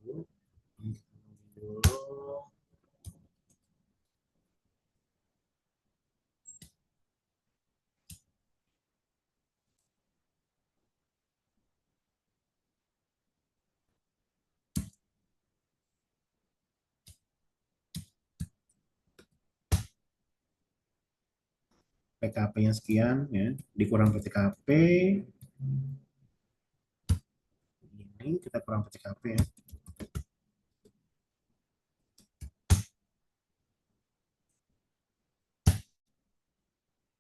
Dulu, dulu. PKP-nya sekian ya, dikurang PTKP, ini kita kurang PTKP ya,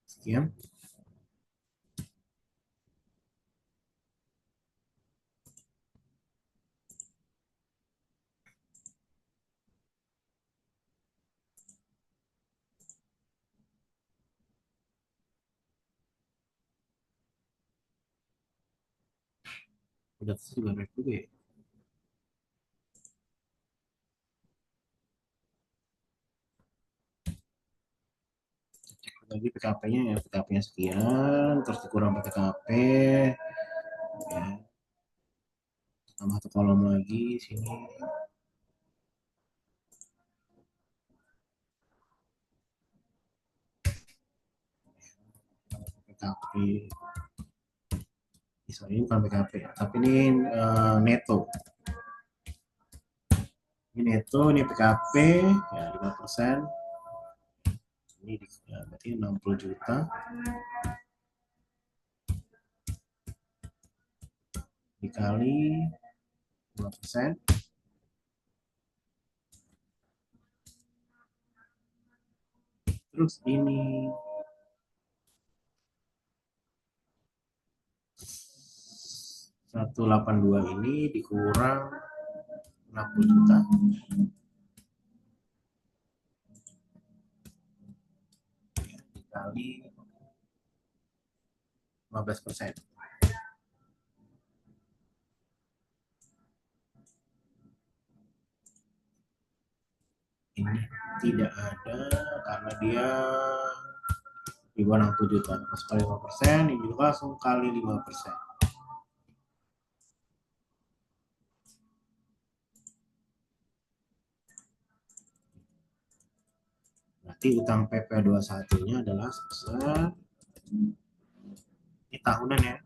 sekian. Udah juga naik juga ya. Lagi PKP-nya ya, PKP-nya sekian, terus dikurang PKP, ya, tambah satu kolom lagi sini. PKP, sorry bukan PKP, tapi ini neto. Ini neto, ini PKP, ya 5%. Ini ya, berarti 60 juta dikali 2%. Terus ini 182 ini dikurang 60 juta dikali 15%. Ini tidak ada karena dia di bawah 60 juta. Masuk kali 5%, ini juga langsung kali 5%. Berarti utang PP 21-nya adalah sebesar, ini tahunan ya.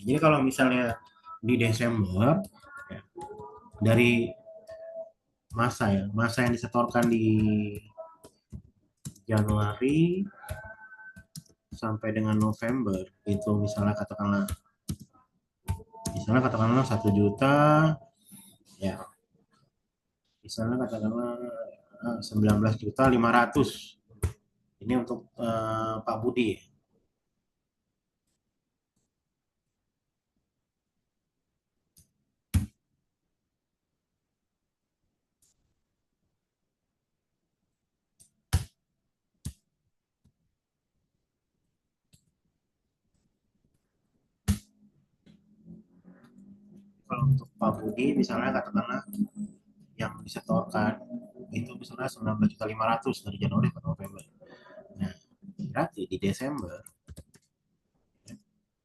Jadi kalau misalnya di Desember ya, dari masa yang disetorkan di Januari sampai dengan November itu misalnya katakanlah 1 juta, ya misalnya katakanlah 19.500.000 ini untuk Pak Budi ya. Kalau untuk Pak Budi misalnya katakanlah yang disetorkan itu misalnya 19.500.000 dari Januari ke November. Nah, berarti di Desember ya,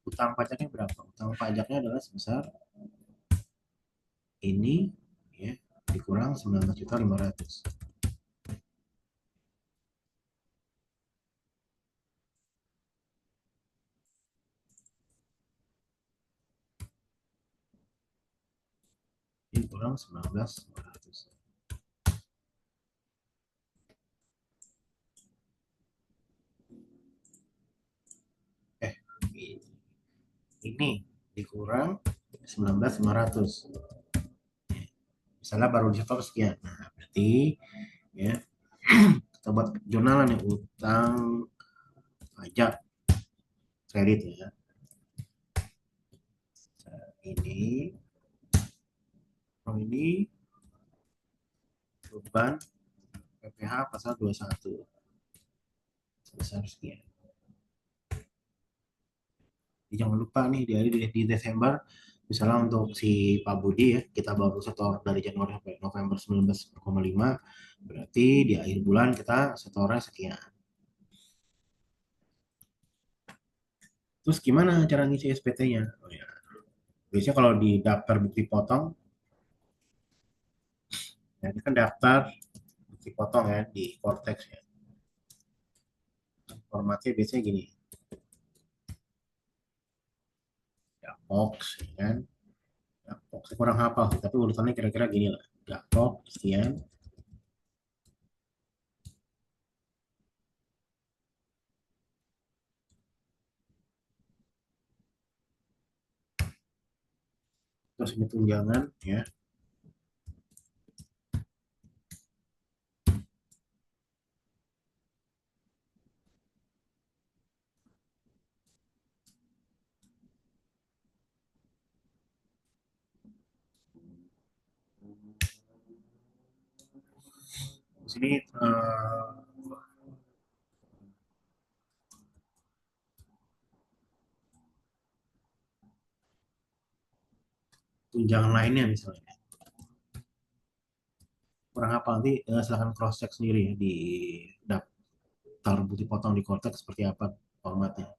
utang pajaknya berapa? Utang pajaknya adalah sebesar ini ya dikurang 19.500.000. Ini kurang 19.500. Eh, ini dikurang 19.500. Misalnya baru disetor sekian. Nah, berarti ya kita buat jurnalan nih utang pajak kredit ya. Ini ini beban PPh pasal 21 sebesar sekian. Jadi jangan lupa nih di Desember misalnya untuk si Pak Budi ya kita baru setor dari Januari sampai November 19,5, berarti di akhir bulan kita setornya sekian. Terus gimana cara ngisi SPT-nya? Oh ya, biasanya kalau di daftar bukti potong, ya ini kan daftar bukti potong ya di Cortex ya. Formatnya biasanya gini, ya box ya kan. Ya, box kurang hafal sih, tapi urutannya kira-kira gini lah. Ya box sekian, terus ini tunjangan ya. Di sini tunjangan lainnya misalnya. Kurang apa nanti silahkan cross check sendiri ya di daftar bukti potong di Cortex seperti apa formatnya.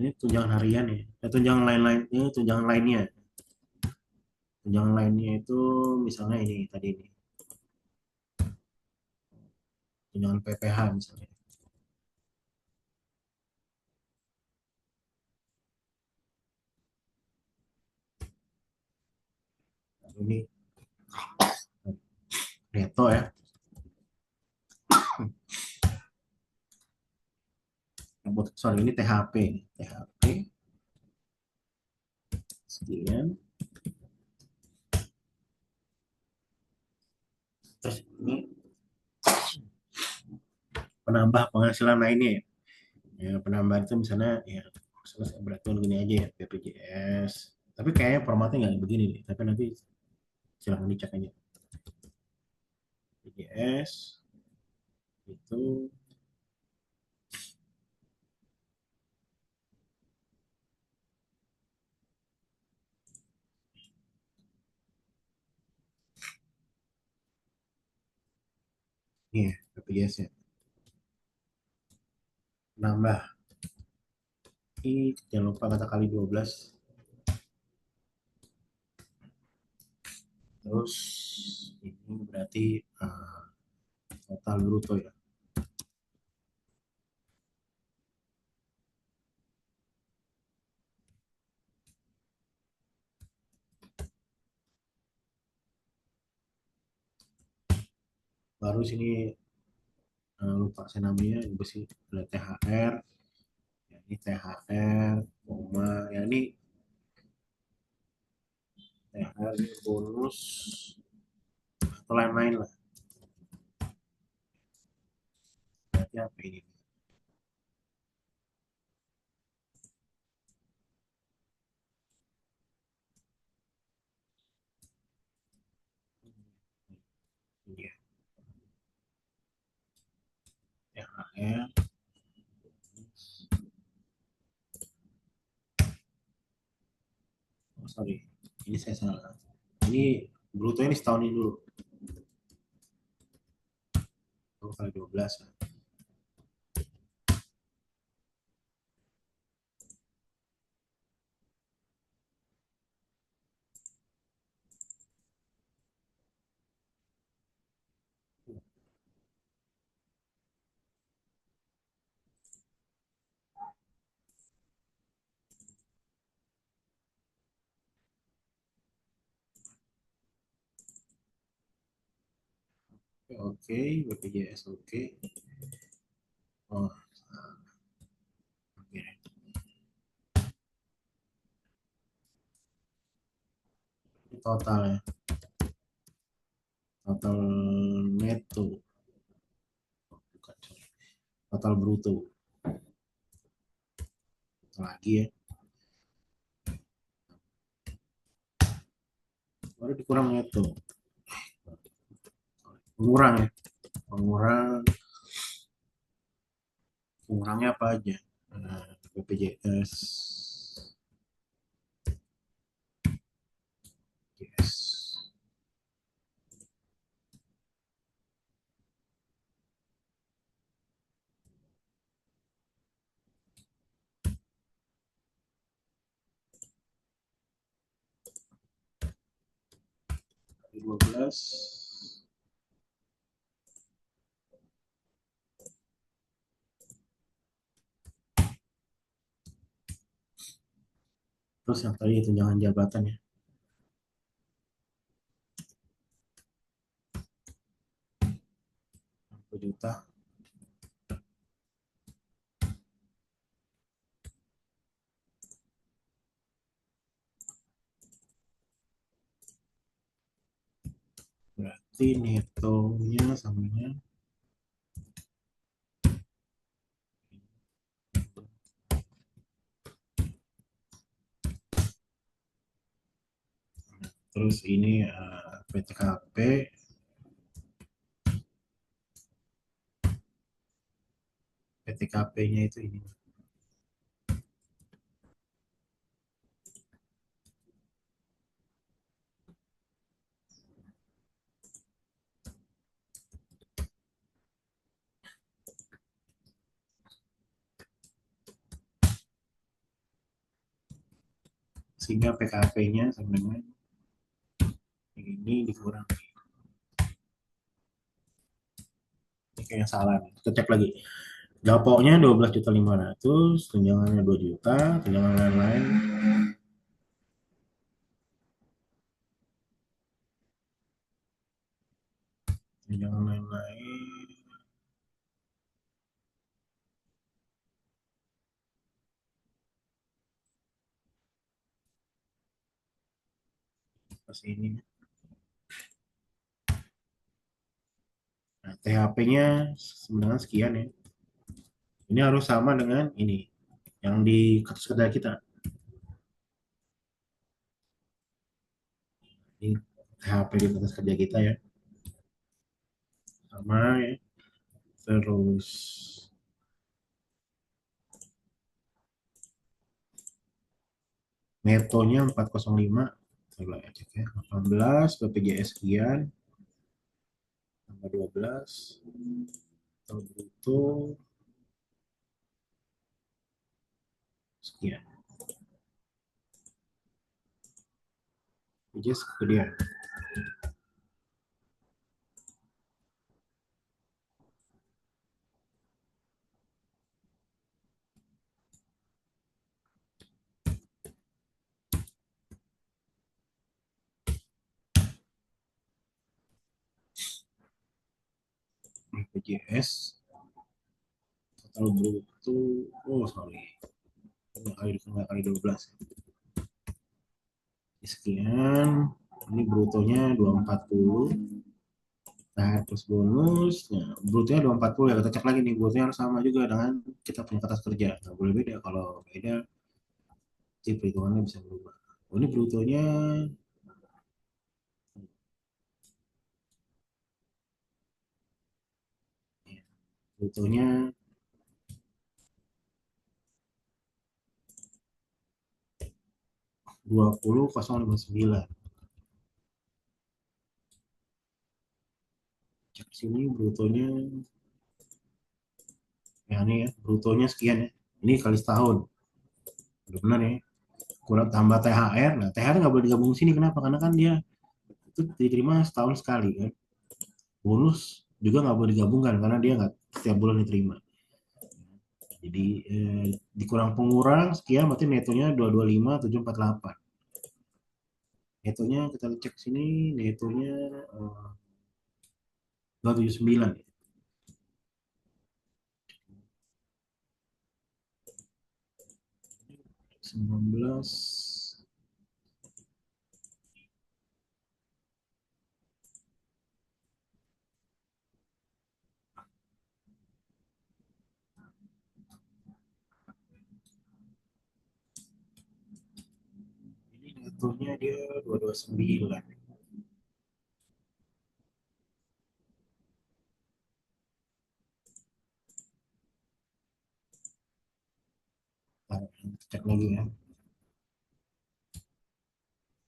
Ini tunjangan harian ya. Tunjangan lain-lain ini tunjangan lainnya. Tunjangan lainnya itu misalnya ini tadi ini tunjangan PPH misalnya. Nah, ini neto ya. Sorry ini THP. THP sekian. Terus ini penambah penghasilan lainnya ya. Ya, penambahan itu misalnya ya misalnya saya berarti gini aja ya BPJS. Tapi kayaknya formatnya nggak begini nih. Tapi nanti silahkan dicek aja. BPJS itu nih ya BPJS ya. Nambah ini jangan lupa kata kali 12. Terus ini berarti total bruto ya. Baru sini lupa saya namanya juga sih ada THR. Ya, ini THR, koma ya ini THR ini bonus atau lain-lain lah. Berarti apa ini? Ini ya THR. Oh, sorry, ini saya salah. Ini bruto ini setahun ini dulu. Kali 12. Oke, BPJS oke. Oh, oke. Ini total ya. Total neto. Oh, bukan, sorry. Total bruto. Lagi ya. Baru dikurang neto. Pengurang ya. Pengurang. Pengurangnya apa aja? BPJS. Yes. 12. Terus yang tadi tunjangan jabatan ya. 1 juta. Berarti netonya samanya terus ini PTKP, PTKP-nya itu ini. Sehingga PKP-nya sama dengan ini dikurangi. Ini kayak salah nih. Kita cek lagi. Gapoknya 12.500.000, tunjangannya 2 juta, tunjangan lain-lain tunjangan lain-lain pas ini. Nah, THP-nya sebenarnya sekian ya. Ini harus sama dengan ini yang di kertas kerja kita. Ini THP di kertas kerja kita ya. Sama ya. Terus netonya 405. Coba ya cek ya. 18 BPJS sekian tambah 12 atau bruto sekian. BPJS kemudian BPJS total bruto, oh sorry, nggak kali 12 sekian. Ini brutonya 240. Nah, terus bonus, nah, brutonya 240 ya. Kita cek lagi nih, brutonya harus sama juga dengan kita punya kertas kerja. Nggak boleh beda. Kalau beda, sih perhitungannya bisa berubah. Oh, ini brutonya, ya, brutonya 20,059. Cek sini brutonya, ya ini ya, brutonya sekian ya. Ini kali setahun. Udah benar ya. Kurang tambah THR. Nah, THR nggak boleh digabung sini. Kenapa? Karena kan dia itu diterima setahun sekali kan. Bonus juga nggak boleh digabungkan karena dia nggak setiap bulan diterima. Jadi dikurang pengurang sekian berarti netonya 225.748. Netonya kita cek sini, netonya 279. 19. Ini netonya dia 229. Nah, cek lagi ya.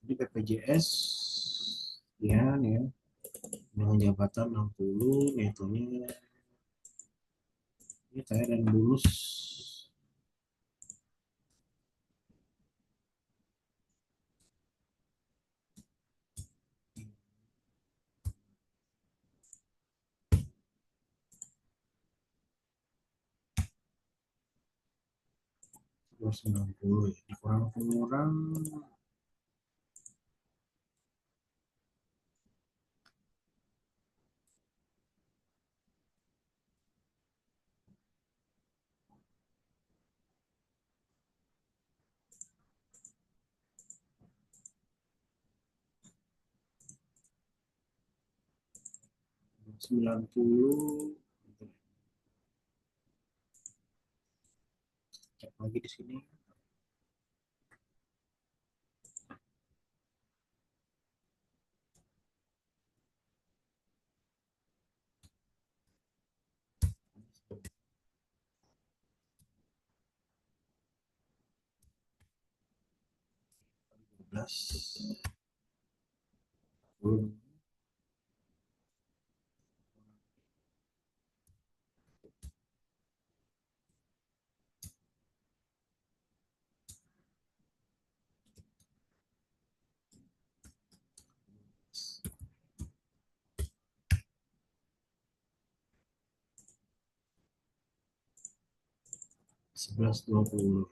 Ini BPJS ya nih ya. Dengan jabatan 60, netonya ini saya dan bonus 290 ya. Dikurang pengurang 90. Cek lagi di sini. 12 11.20.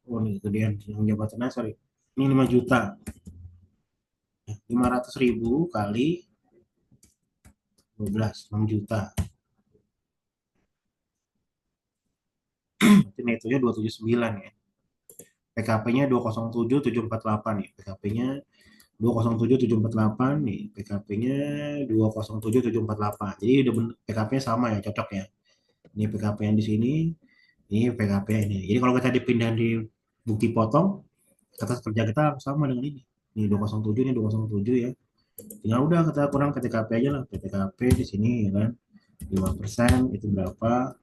Oh nih gedean yang jabatannya, sorry, ini 5 juta, 500.000 kali 12, 6 juta, berarti netonya 279 ya. PKP-nya 207.748 nih, PKP-nya 207.748 nih, PKP-nya 207.748. Jadi udah PKP-nya sama ya, cocok ya. Ini PKP yang di sini, ini PKP ini. Jadi kalau kita dipindah di bukti potong, kata kerja kita sama dengan ini. Ini 207, ini 207 ya. Tinggal udah kita kurang PTKP aja lah. PTKP di sini ya kan. 5% itu berapa?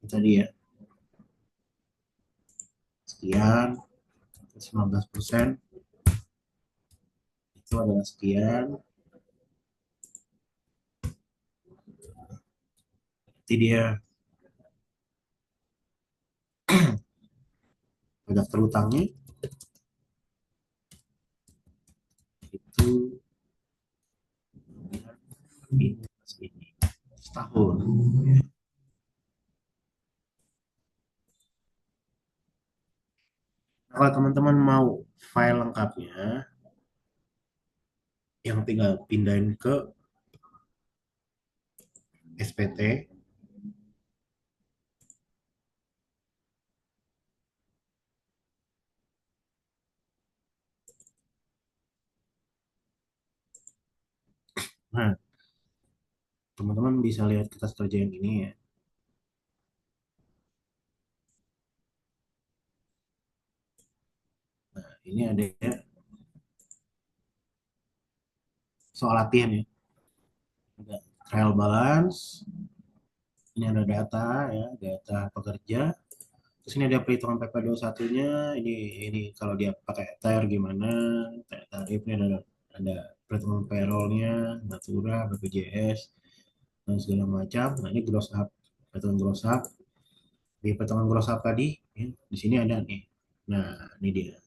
Tadi ya, sekian, 19% itu adalah sekian. Jadi dia pajak terutangnya itu ini setahun. Nah, kalau teman-teman mau file lengkapnya, yang tinggal pindahin ke SPT. Nah, teman-teman bisa lihat kertas kerja yang ini ya. Nah, ini ada ya, soal latihan ya. Ada trial balance, ini ada data ya, data pekerja. Terus ini ada perhitungan PP21-nya, ini kalau dia pakai TER gimana, tarifnya ada perhitungan payroll-nya, Natura, BPJS, dan segala macam. Nah, ini gross up, perhitungan gross up. Di perhitungan gross up tadi, ya, di sini ada nih. Nah, ini dia.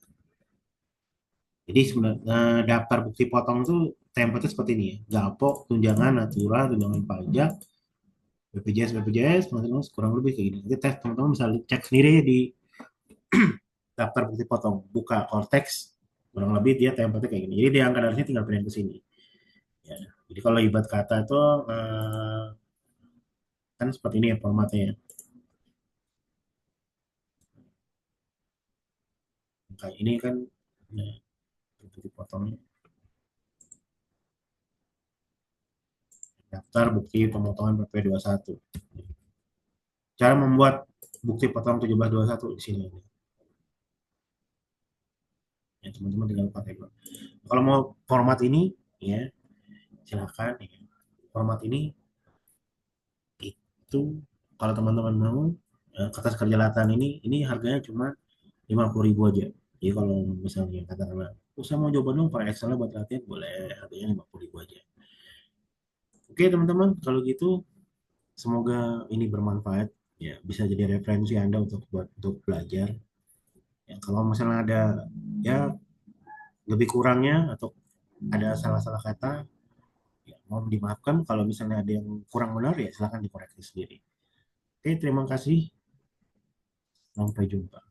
Jadi sebenarnya daftar bukti potong itu template seperti ini ya. Galpok, tunjangan, Natura, tunjangan pajak, BPJS, BPJS, teman-teman kurang lebih kayak gini. Nanti teman-teman bisa cek sendiri di daftar bukti potong, buka Cortex, kurang lebih dia template kayak gini. Jadi dia angka dari sini tinggal pindah ke sini. Ya. Jadi kalau ibarat kata itu kan seperti ini ya formatnya ya. Kayak ini kan nah, bukti potongnya. Daftar bukti pemotongan PP21. Cara membuat bukti potong 1721 di sini. Ya, teman-teman tinggal pakai. Kalau mau format ini, ya silakan. Ya. Format ini itu kalau teman-teman mau kertas kerja latan ini harganya cuma 50.000 aja. Jadi kalau misalnya katakanlah, oh, saya mau coba dong pakai Excel buat latihan, boleh, harganya 50.000 aja. Oke teman-teman, kalau gitu semoga ini bermanfaat, ya bisa jadi referensi Anda untuk belajar. Ya, kalau misalnya ada ya lebih kurangnya atau ada salah-salah kata, ya, mohon dimaafkan. Kalau misalnya ada yang kurang benar ya silakan dikoreksi sendiri. Oke, terima kasih. Sampai jumpa.